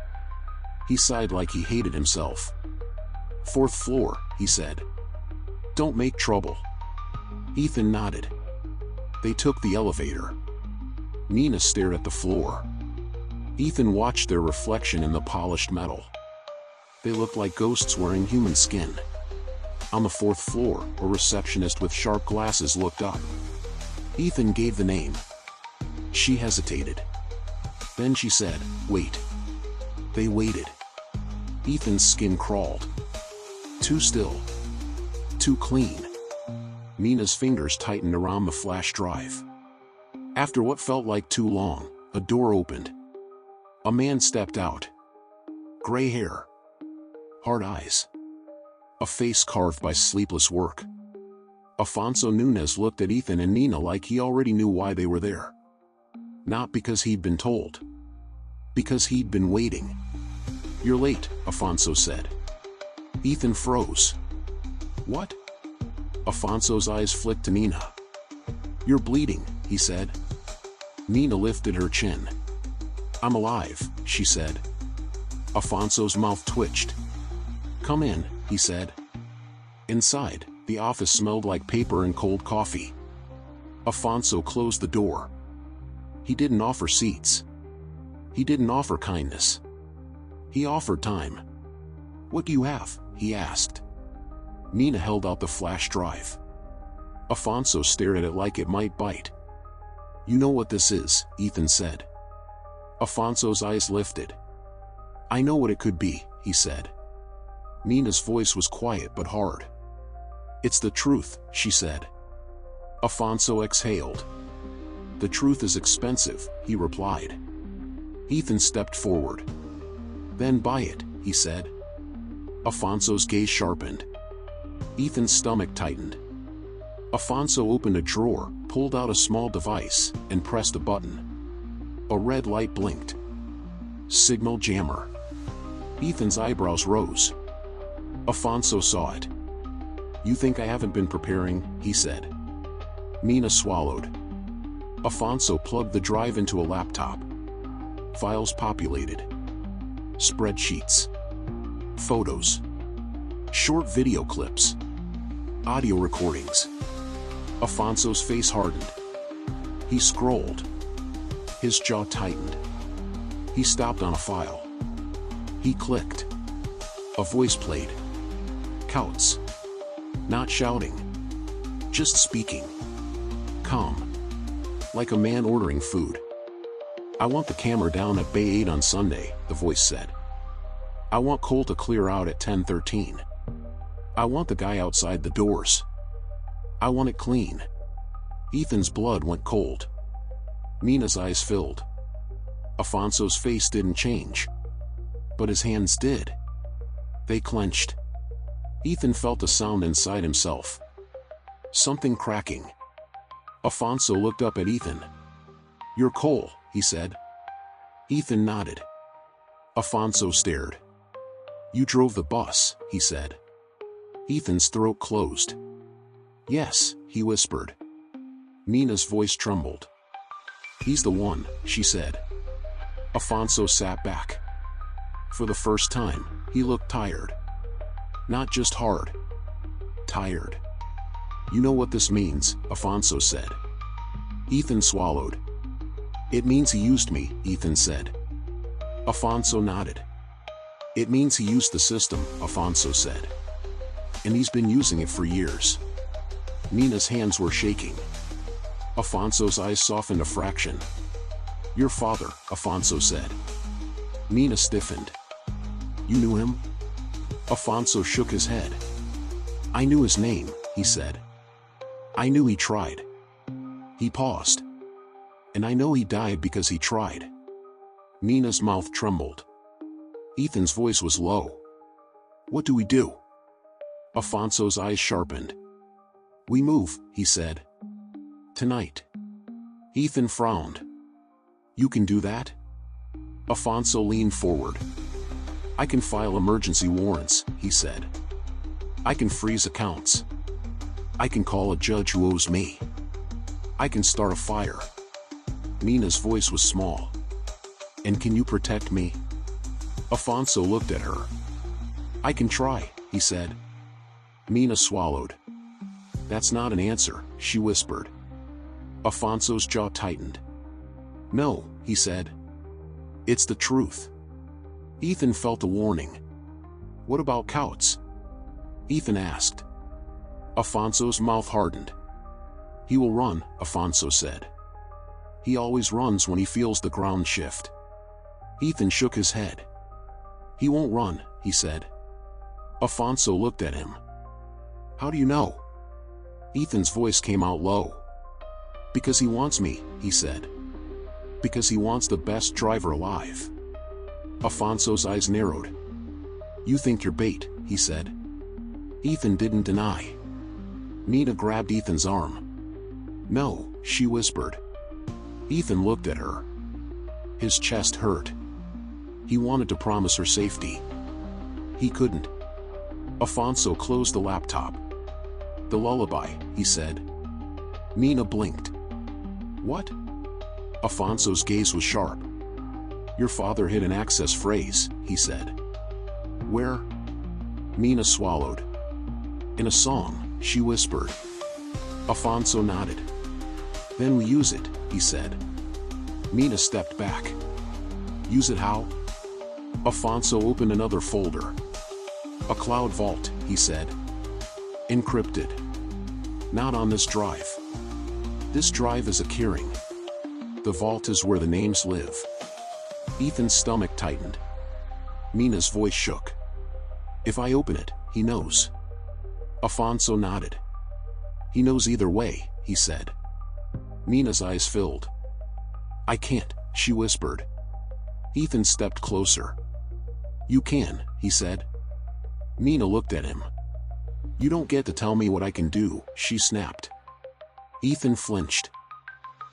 He sighed like he hated himself. "4th floor," he said. "Don't make trouble." Ethan nodded. They took the elevator. Nina stared at the floor. Ethan watched their reflection in the polished metal. They looked like ghosts wearing human skin. On the 4th floor, a receptionist with sharp glasses looked up. Ethan gave the name. She hesitated. Then she said, "Wait." They waited. Ethan's skin crawled. Too still. Too clean. Nina's fingers tightened around the flash drive. After what felt like too long, a door opened. A man stepped out. Gray hair. Hard eyes. A face carved by sleepless work. Afonso Nunez looked at Ethan and Nina like he already knew why they were there. Not because he'd been told. Because he'd been waiting. "You're late," Afonso said. Ethan froze. "What?" Afonso's eyes flicked to Nina. "You're bleeding," he said. Nina lifted her chin. "I'm alive," she said. Afonso's mouth twitched. "Come in," he said. Inside, the office smelled like paper and cold coffee. Afonso closed the door. He didn't offer seats. He didn't offer kindness. He offered time. "What do you have?" he asked. Nina held out the flash drive. Afonso stared at it like it might bite. "You know what this is," Ethan said. Afonso's eyes lifted. "I know what it could be," he said. Nina's voice was quiet but hard. "It's the truth," she said. Afonso exhaled. "The truth is expensive," he replied. Ethan stepped forward. "Then buy it," he said. Afonso's gaze sharpened. Ethan's stomach tightened. Afonso opened a drawer, pulled out a small device, and pressed a button. A red light blinked. Signal jammer. Ethan's eyebrows rose. Afonso saw it. "You think I haven't been preparing?" he said. Nina swallowed. Afonso plugged the drive into a laptop. Files populated. Spreadsheets. Photos. Short video clips. Audio recordings. Afonso's face hardened. He scrolled. His jaw tightened. He stopped on a file. He clicked. A voice played. Counts. Not shouting. Just speaking. Calm. Like a man ordering food. "I want the camera down at Bay 8 on Sunday," the voice said. "I want Cole to clear out at 10:13. I want the guy outside the doors. I want it clean." Ethan's blood went cold. Nina's eyes filled. Afonso's face didn't change. But his hands did. They clenched. Ethan felt a sound inside himself. Something cracking. Afonso looked up at Ethan. "You're Cole," he said. Ethan nodded. Afonso stared. "You drove the bus," he said. Ethan's throat closed. "Yes," he whispered. Nina's voice trembled. "He's the one," she said. Afonso sat back. For the first time, he looked tired. Not just hard. Tired. "You know what this means," Afonso said. Ethan swallowed. "It means he used me," Ethan said. Afonso nodded. It means he used the system, Afonso said. And he's been using it for years. Nina's hands were shaking. Afonso's eyes softened a fraction. Your father, Afonso said. Nina stiffened. You knew him? Afonso shook his head. I knew his name, he said. I knew he tried. He paused. And I know he died because he tried. Nina's mouth trembled. Ethan's voice was low. What do we do? Afonso's eyes sharpened. We move, he said. Tonight. Ethan frowned. You can do that? Afonso leaned forward. I can file emergency warrants, he said. I can freeze accounts. I can call a judge who owes me. I can start a fire. Nina's voice was small. And can you protect me? Afonso looked at her. I can try, he said. Nina swallowed. That's not an answer, she whispered. Afonso's jaw tightened. No, he said. It's the truth. Ethan felt a warning. What about Couts? Ethan asked. Afonso's mouth hardened. He will run, Afonso said. He always runs when he feels the ground shift. Ethan shook his head. He won't run, he said. Afonso looked at him. How do you know? Ethan's voice came out low. Because he wants me, he said. Because he wants the best driver alive. Afonso's eyes narrowed. You think you're bait, he said. Ethan didn't deny. Nina grabbed Ethan's arm. No, she whispered. Ethan looked at her. His chest hurt. He wanted to promise her safety. He couldn't. Afonso closed the laptop. The lullaby, he said. Nina blinked. What? Afonso's gaze was sharp. Your father hid an access phrase, he said. Where? Nina swallowed. In a song, she whispered. Afonso nodded. Then we use it, he said. Nina stepped back. Use it how? Afonso opened another folder. A cloud vault, he said. Encrypted. Not on this drive. This drive is a keyring. The vault is where the names live. Ethan's stomach tightened. Nina's voice shook. If I open it, he knows. Afonso nodded. He knows either way, he said. Nina's eyes filled. I can't, she whispered. Ethan stepped closer. You can, he said. Nina looked at him. You don't get to tell me what I can do, she snapped. Ethan flinched.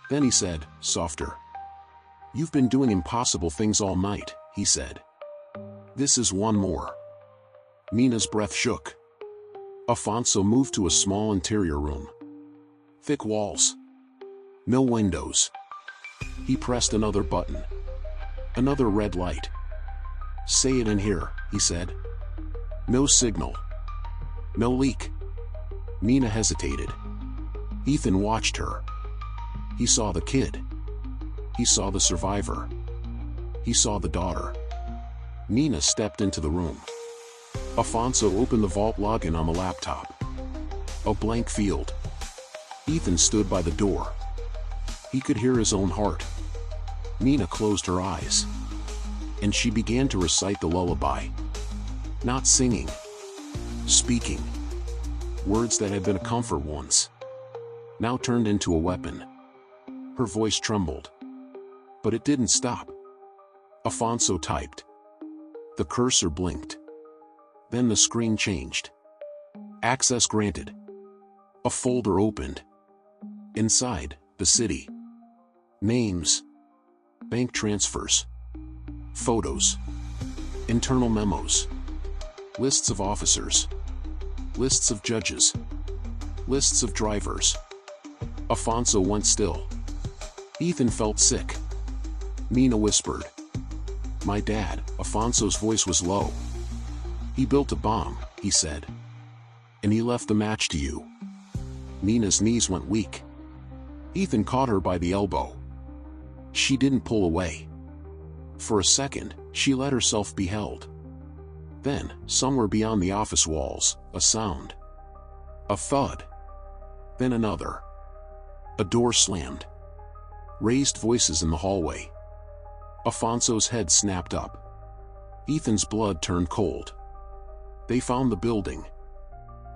Then he said, softer. You've been doing impossible things all night, he said. This is one more. Nina's breath shook. Afonso moved to a small interior room. Thick walls. No windows. He pressed another button. Another red light. Say it in here, he said. No signal. No leak. Nina hesitated. Ethan watched her. He saw the kid. He saw the survivor. He saw the daughter. Nina stepped into the room. Afonso opened the vault login on the laptop. A blank field. Ethan stood by the door. He could hear his own heart. Nina closed her eyes. And she began to recite the lullaby. Not singing. Speaking. Words that had been a comfort once. Now turned into a weapon. Her voice trembled. But it didn't stop. Afonso typed. The cursor blinked. Then the screen changed. Access granted. A folder opened. Inside, the city. Names. Bank transfers. Photos. Internal memos. Lists of officers. Lists of judges. Lists of drivers. Afonso went still. Ethan felt sick. Nina whispered. My dad, Afonso's voice was low. He built a bomb, he said. And he left the match to you. Nina's knees went weak. Ethan caught her by the elbow. She didn't pull away. For a second, she let herself be held. Then, somewhere beyond the office walls, a sound. A thud. Then another. A door slammed. Raised voices in the hallway. Afonso's head snapped up. Ethan's blood turned cold. They found the building.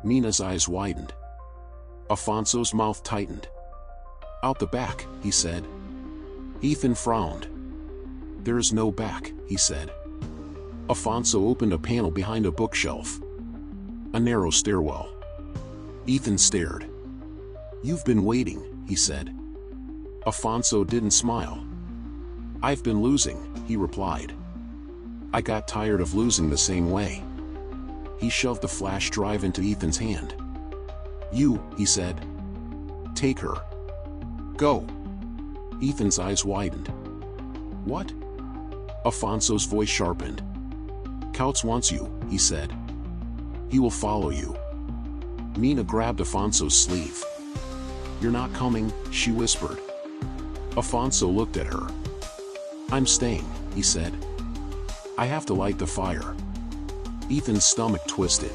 Mina's eyes widened. Afonso's mouth tightened. Out the back, he said. Ethan frowned. There is no back, he said. Afonso opened a panel behind a bookshelf. A narrow stairwell. Ethan stared. You've been waiting, he said. Afonso didn't smile. I've been losing, he replied. I got tired of losing the same way. He shoved the flash drive into Ethan's hand. You, he said. Take her. Go. Ethan's eyes widened. What? Afonso's voice sharpened. Coutts wants you, he said. He will follow you. Mina grabbed Afonso's sleeve. You're not coming, she whispered. Afonso looked at her. I'm staying, he said. I have to light the fire. Ethan's stomach twisted.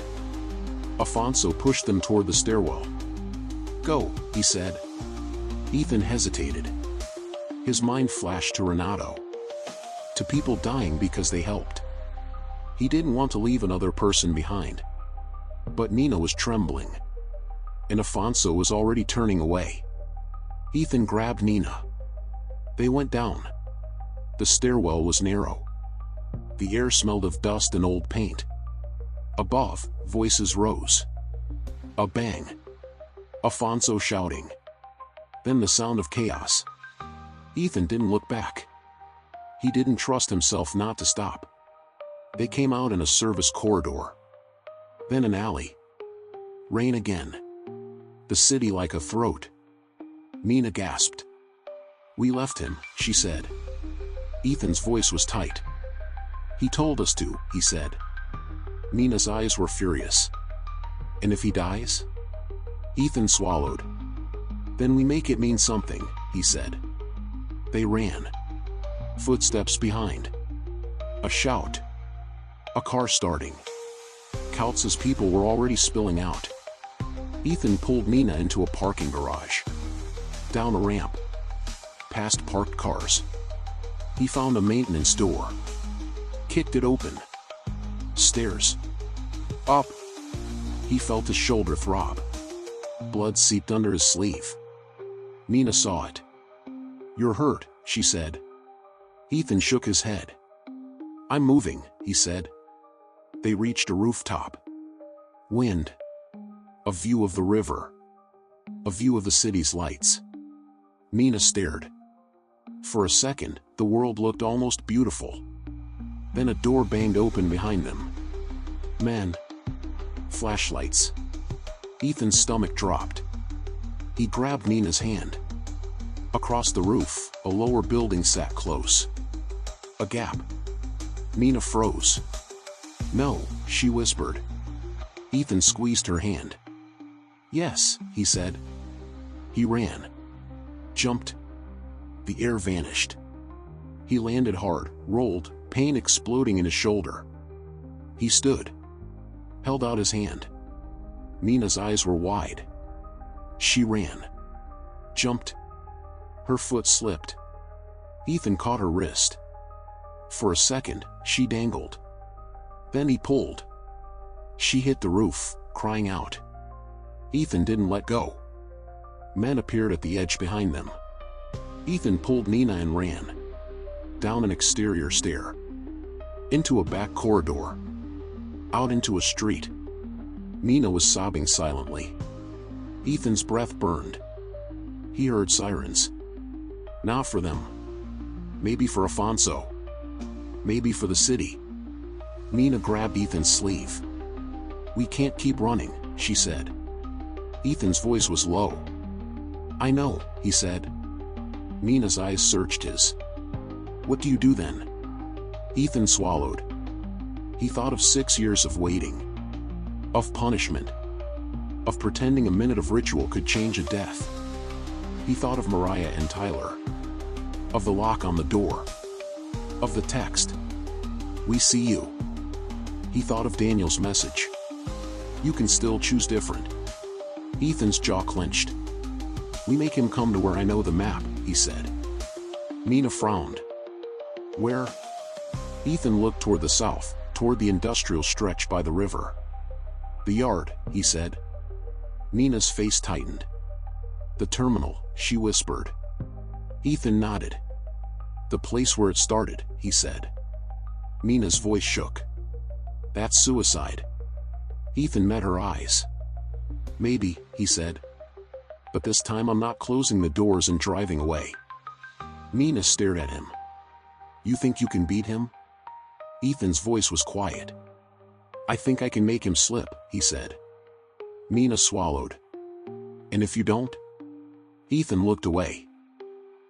Afonso pushed them toward the stairwell. Go, he said. Ethan hesitated. His mind flashed to Renato. To people dying because they helped. He didn't want to leave another person behind. But Nina was trembling. And Afonso was already turning away. Ethan grabbed Nina. They went down. The stairwell was narrow. The air smelled of dust and old paint. Above, voices rose. A bang. Afonso shouting. Then the sound of chaos. Ethan didn't look back. He didn't trust himself not to stop. They came out in a service corridor. Then an alley. Rain again. The city like a throat. Mina gasped. We left him, she said. Ethan's voice was tight. He told us to, he said. Mina's eyes were furious. And if he dies? Ethan swallowed. Then we make it mean something, he said. They ran. Footsteps behind. A shout. A car starting. Coutts' people were already spilling out. Ethan pulled Mina into a parking garage. Down a ramp. Past parked cars. He found a maintenance door. Kicked it open. Stairs. Up. He felt his shoulder throb. Blood seeped under his sleeve. Mina saw it. You're hurt, she said. Ethan shook his head. I'm moving, he said. They reached a rooftop. Wind. A view of the river. A view of the city's lights. Mina stared. For a second, the world looked almost beautiful. Then a door banged open behind them. Men. Flashlights. Ethan's stomach dropped. He grabbed Mina's hand. Across the roof, a lower building sat close. A gap. Mina froze. No, she whispered. Ethan squeezed her hand. Yes, he said. He ran. Jumped. The air vanished. He landed hard, rolled, pain exploding in his shoulder. He stood. Held out his hand. Mina's eyes were wide. She ran. Jumped. Her foot slipped. Ethan caught her wrist. For a second, she dangled. Then he pulled. She hit the roof, crying out. Ethan didn't let go. Men appeared at the edge behind them. Ethan pulled Nina and ran. Down an exterior stair. Into a back corridor. Out into a street. Mina was sobbing silently. Ethan's breath burned. He heard sirens. Not for them. Maybe for Afonso. Maybe for the city. Mina grabbed Ethan's sleeve. We can't keep running, she said. Ethan's voice was low. I know, he said. Mina's eyes searched his. What do you do then? Ethan swallowed. He thought of 6 years of waiting. Of punishment. Of pretending a minute of ritual could change a death. He thought of Mariah and Tyler. Of the lock on the door. Of the text. We see you. He thought of Daniel's message. You can still choose different. Ethan's jaw clenched. We make him come to where I know the map, he said. Nina frowned. Where? Ethan looked toward the south, toward the industrial stretch by the river. The yard, he said. Nina's face tightened. The terminal, she whispered. Ethan nodded. The place where it started, he said. Nina's voice shook. That's suicide. Ethan met her eyes. Maybe, he said. But this time I'm not closing the doors and driving away. Nina stared at him. You think you can beat him? Ethan's voice was quiet. I think I can make him slip, he said. Nina swallowed. And if you don't? Ethan looked away.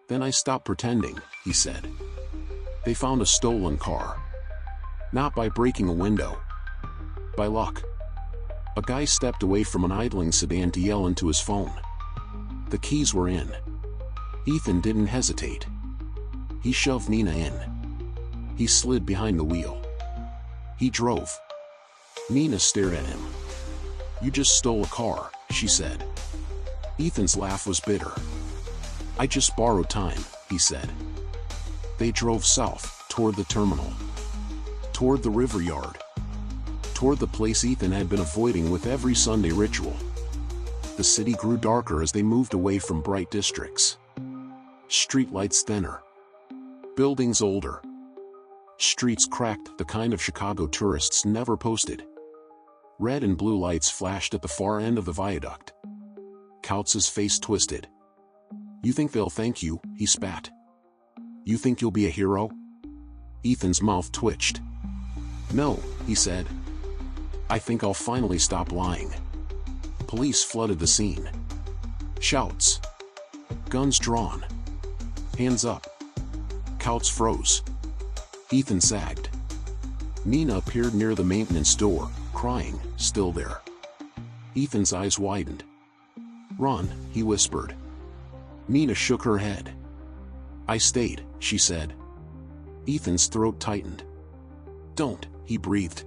Then I stopped pretending, he said. They found a stolen car. Not by breaking a window. By luck. A guy stepped away from an idling sedan to yell into his phone. The keys were in. Ethan didn't hesitate. He shoved Nina in. He slid behind the wheel. He drove. Nina stared at him. You just stole a car, she said. Ethan's laugh was bitter. I just borrowed time, he said. They drove south, toward the terminal. Toward the river yard. Toward the place Ethan had been avoiding with every Sunday ritual. The city grew darker as they moved away from bright districts. Streetlights thinner. Buildings older. Streets cracked, the kind of Chicago tourists never posted. Red and blue lights flashed at the far end of the viaduct. Kautz's face twisted. You think they'll thank you, he spat. You think you'll be a hero? Ethan's mouth twitched. No, he said. I think I'll finally stop lying. Police flooded the scene. Shouts. Guns drawn. Hands up. Kautz froze. Ethan sagged. Nina appeared near the maintenance door, crying, still there. Ethan's eyes widened. Run, he whispered. Nina shook her head. I stayed, she said. Ethan's throat tightened. Don't, he breathed.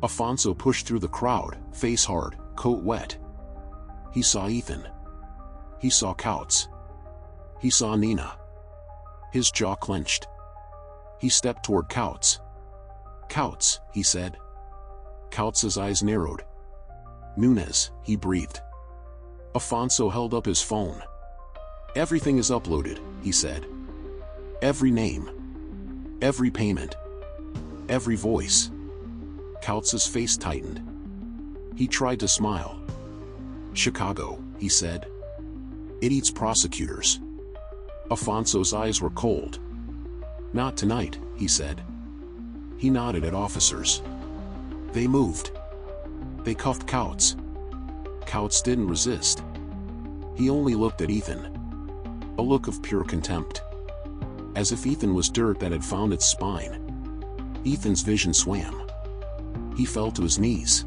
Afonso pushed through the crowd, face hard, coat wet. He saw Ethan. He saw Kautz. He saw Nina. His jaw clenched. He stepped toward Kautz. Kautz, he said. Kautz's eyes narrowed. Nunez, he breathed. Afonso held up his phone. Everything is uploaded, he said. Every name. Every payment. Every voice. Kautz's face tightened. He tried to smile. Chicago, he said. It eats prosecutors. Afonso's eyes were cold. Not tonight, he said. He nodded at officers. They moved. They cuffed Kautz. Kautz didn't resist. He only looked at Ethan. A look of pure contempt. As if Ethan was dirt that had found its spine. Ethan's vision swam. He fell to his knees.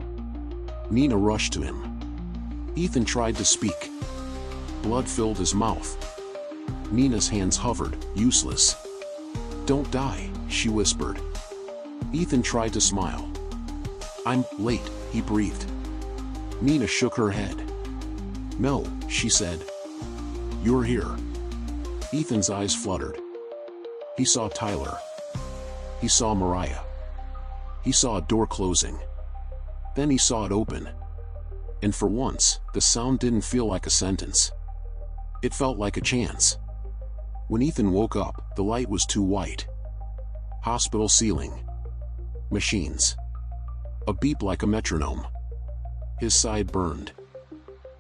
Nina rushed to him. Ethan tried to speak. Blood filled his mouth. Nina's hands hovered, useless. Don't die, she whispered. Ethan tried to smile. I'm late, he breathed. Nina shook her head. No, she said. You're here. Ethan's eyes fluttered. He saw Tyler. He saw Mariah. He saw a door closing. Then he saw it open. And for once, the sound didn't feel like a sentence. It felt like a chance. When Ethan woke up, the light was too white. Hospital ceiling. Machines. A beep like a metronome. His side burned.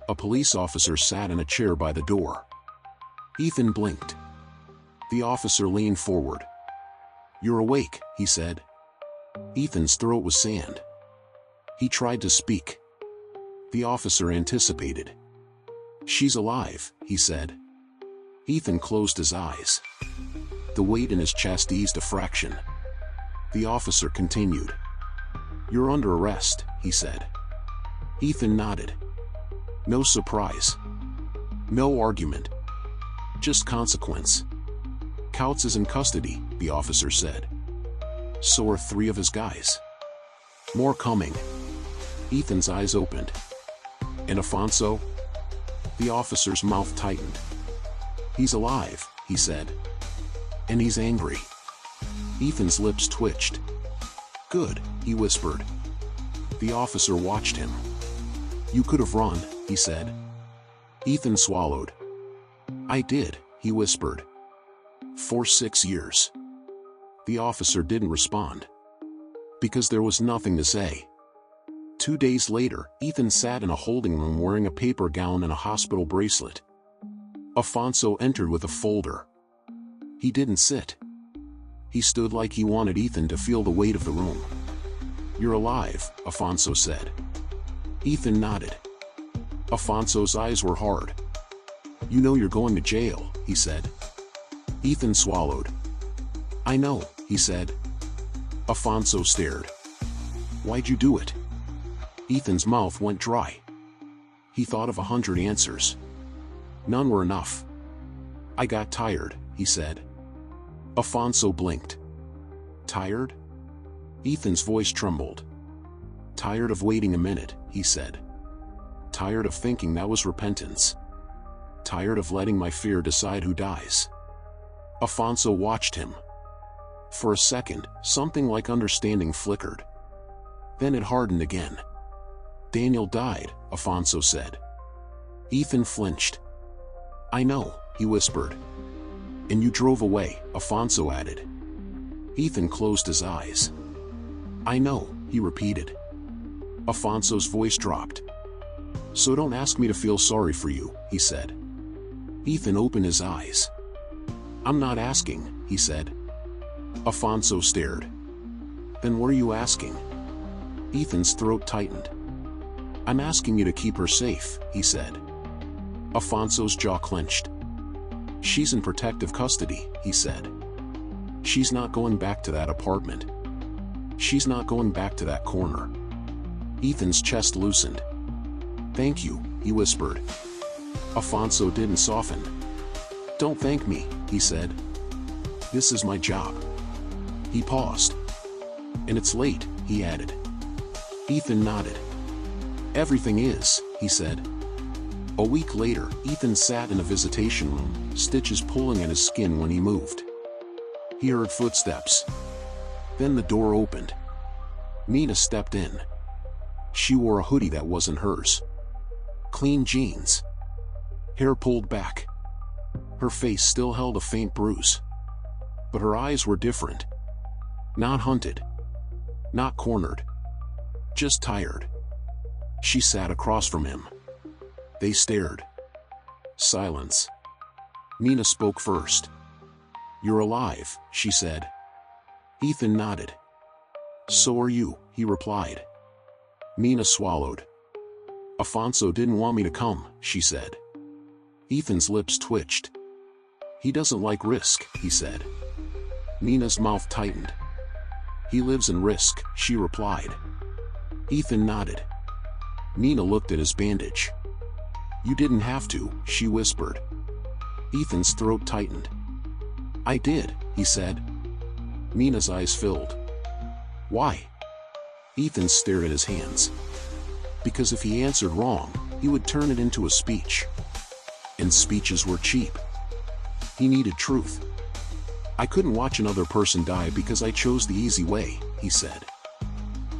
A police officer sat in a chair by the door. Ethan blinked. The officer leaned forward. You're awake, he said. Ethan's throat was sand. He tried to speak. The officer anticipated. She's alive, he said. Ethan closed his eyes. The weight in his chest eased a fraction. The officer continued. You're under arrest, he said. Ethan nodded. No surprise. No argument. Just consequence. Kautz is in custody, the officer said. So are 3 of his guys. More coming. Ethan's eyes opened. And Afonso? The officer's mouth tightened. He's alive, he said. And he's angry. Ethan's lips twitched. Good, he whispered. The officer watched him. You could have run, he said. Ethan swallowed. I did, he whispered. For 6 years. The officer didn't respond. Because there was nothing to say. 2 days later, Ethan sat in a holding room wearing a paper gown and a hospital bracelet. Afonso entered with a folder. He didn't sit. He stood like he wanted Ethan to feel the weight of the room. You're alive, Afonso said. Ethan nodded. Afonso's eyes were hard. You know you're going to jail, he said. Ethan swallowed. I know, he said. Afonso stared. Why'd you do it? Ethan's mouth went dry. He thought of 100 answers. None were enough. I got tired, he said. Afonso blinked. Tired? Ethan's voice trembled. Tired of waiting a minute, he said. Tired of thinking that was repentance. Tired of letting my fear decide who dies. Afonso watched him. For a second, something like understanding flickered. Then it hardened again. Daniel died, Afonso said. Ethan flinched. I know, he whispered. And you drove away, Afonso added. Ethan closed his eyes. I know, he repeated. Afonso's voice dropped. So don't ask me to feel sorry for you, he said. Ethan opened his eyes. I'm not asking, he said. Afonso stared. Then what are you asking? Ethan's throat tightened. I'm asking you to keep her safe, he said. Afonso's jaw clenched. She's in protective custody, he said. She's not going back to that apartment. She's not going back to that corner. Ethan's chest loosened. Thank you, he whispered. Afonso didn't soften. Don't thank me, he said. This is my job. He paused. And it's late, he added. Ethan nodded. Everything is, he said. A week later, Ethan sat in a visitation room, stitches pulling at his skin when he moved. He heard footsteps. Then the door opened. Nina stepped in. She wore a hoodie that wasn't hers. Clean jeans. Hair pulled back. Her face still held a faint bruise. But her eyes were different. Not hunted. Not cornered. Just tired. She sat across from him. They stared. Silence. Nina spoke first. You're alive, she said. Ethan nodded. So are you, he replied. Nina swallowed. Afonso didn't want me to come, she said. Ethan's lips twitched. He doesn't like risk, he said. Nina's mouth tightened. He lives in risk, she replied. Ethan nodded. Nina looked at his bandage. You didn't have to, she whispered. Ethan's throat tightened. I did, he said. Nina's eyes filled. Why? Ethan stared at his hands. Because if he answered wrong, he would turn it into a speech. And speeches were cheap. He needed truth. I couldn't watch another person die because I chose the easy way, he said.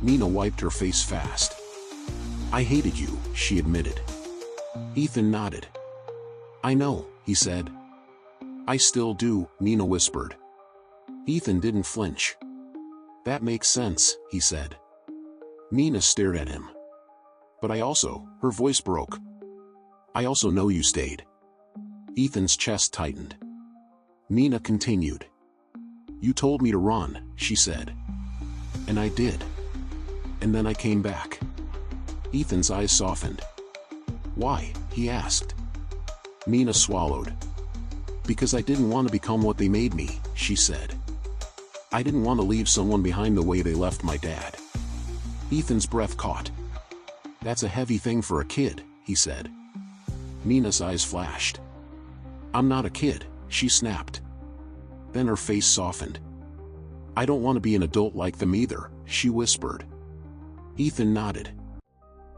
Nina wiped her face fast. I hated you, she admitted. Ethan nodded. I know, he said. I still do, Nina whispered. Ethan didn't flinch. That makes sense, he said. Nina stared at him. But her voice broke. I also know you stayed. Ethan's chest tightened. Nina continued. You told me to run, she said. And I did. And then I came back. Ethan's eyes softened. Why? He asked. Nina swallowed. Because I didn't want to become what they made me, she said. I didn't want to leave someone behind the way they left my dad. Ethan's breath caught. That's a heavy thing for a kid, he said. Nina's eyes flashed. I'm not a kid, she snapped. Then her face softened. I don't want to be an adult like them either, she whispered. Ethan nodded.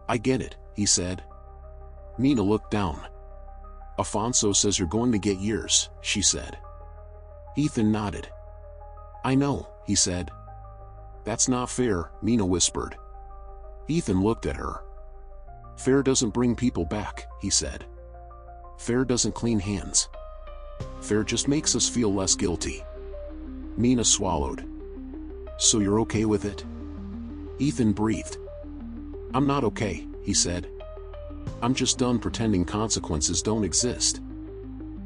I get it, he said. Mina looked down. Afonso says you're going to get years, she said. Ethan nodded. I know, he said. That's not fair, Mina whispered. Ethan looked at her. Fair doesn't bring people back, he said. Fair doesn't clean hands. Fair just makes us feel less guilty. Mina swallowed. So you're okay with it? Ethan breathed. I'm not okay, he said. I'm just done pretending consequences don't exist.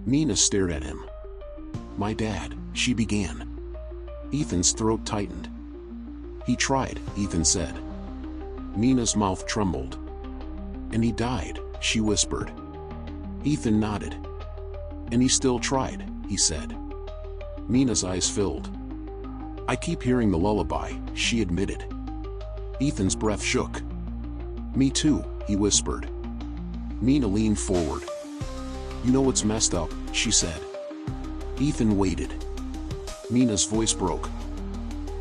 Mina stared at him. My dad, she began. Ethan's throat tightened. He tried, Ethan said. Mina's mouth trembled. And he died, she whispered. Ethan nodded. And he still tried, he said. Mina's eyes filled. I keep hearing the lullaby, she admitted. Ethan's breath shook. Me too, he whispered. Mina leaned forward. You know what's messed up, she said. Ethan waited. Mina's voice broke.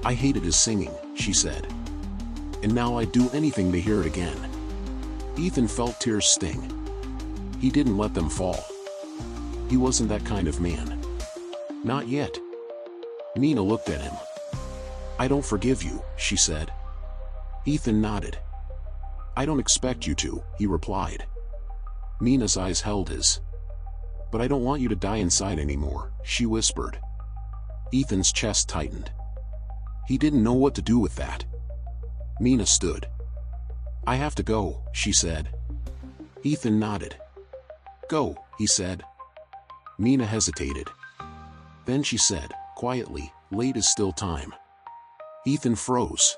I hated his singing, she said. And now I'd do anything to hear it again. Ethan felt tears sting. He didn't let them fall. He wasn't that kind of man. Not yet. Mina looked at him. I don't forgive you, she said. Ethan nodded. I don't expect you to, he replied. Mina's eyes held his. But I don't want you to die inside anymore, she whispered. Ethan's chest tightened. He didn't know what to do with that. Mina stood. I have to go, she said. Ethan nodded. Go, he said. Mina hesitated. Then she said, quietly, late is still time. Ethan froze.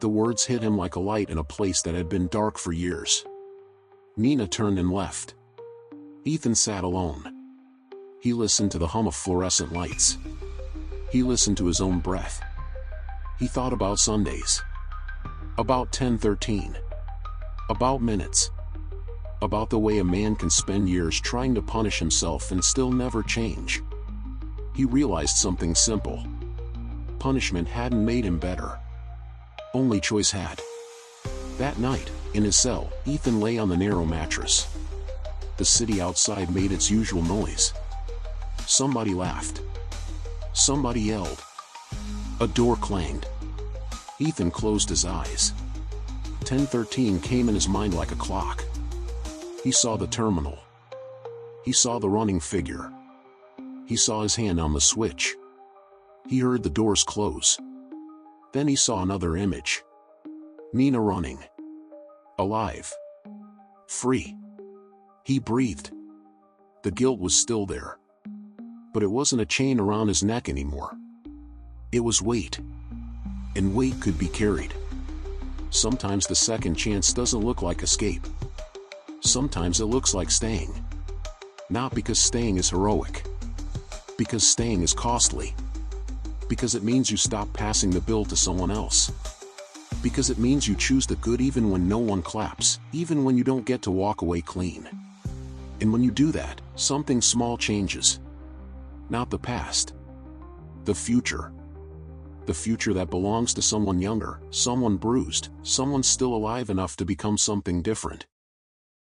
The words hit him like a light in a place that had been dark for years. Mina turned and left. Ethan sat alone. He listened to the hum of fluorescent lights. He listened to his own breath. He thought about Sundays. About 10:13. About minutes. About the way a man can spend years trying to punish himself and still never change. He realized something simple. Punishment hadn't made him better. Only choice had. That night, in his cell, Ethan lay on the narrow mattress. The city outside made its usual noise. Somebody laughed. Somebody yelled. A door clanged. Ethan closed his eyes. 10:13 came in his mind like a clock. He saw the terminal. He saw the running figure. He saw his hand on the switch. He heard the doors close. Then he saw another image. Mina running. Alive. Free. He breathed. The guilt was still there. But it wasn't a chain around his neck anymore. It was weight. And weight could be carried. Sometimes the second chance doesn't look like escape. Sometimes it looks like staying. Not because staying is heroic. Because staying is costly. Because it means you stop passing the bill to someone else. Because it means you choose the good even when no one claps, even when you don't get to walk away clean. And when you do that, something small changes. Not the past. The future. The future that belongs to someone younger, someone bruised, someone still alive enough to become something different.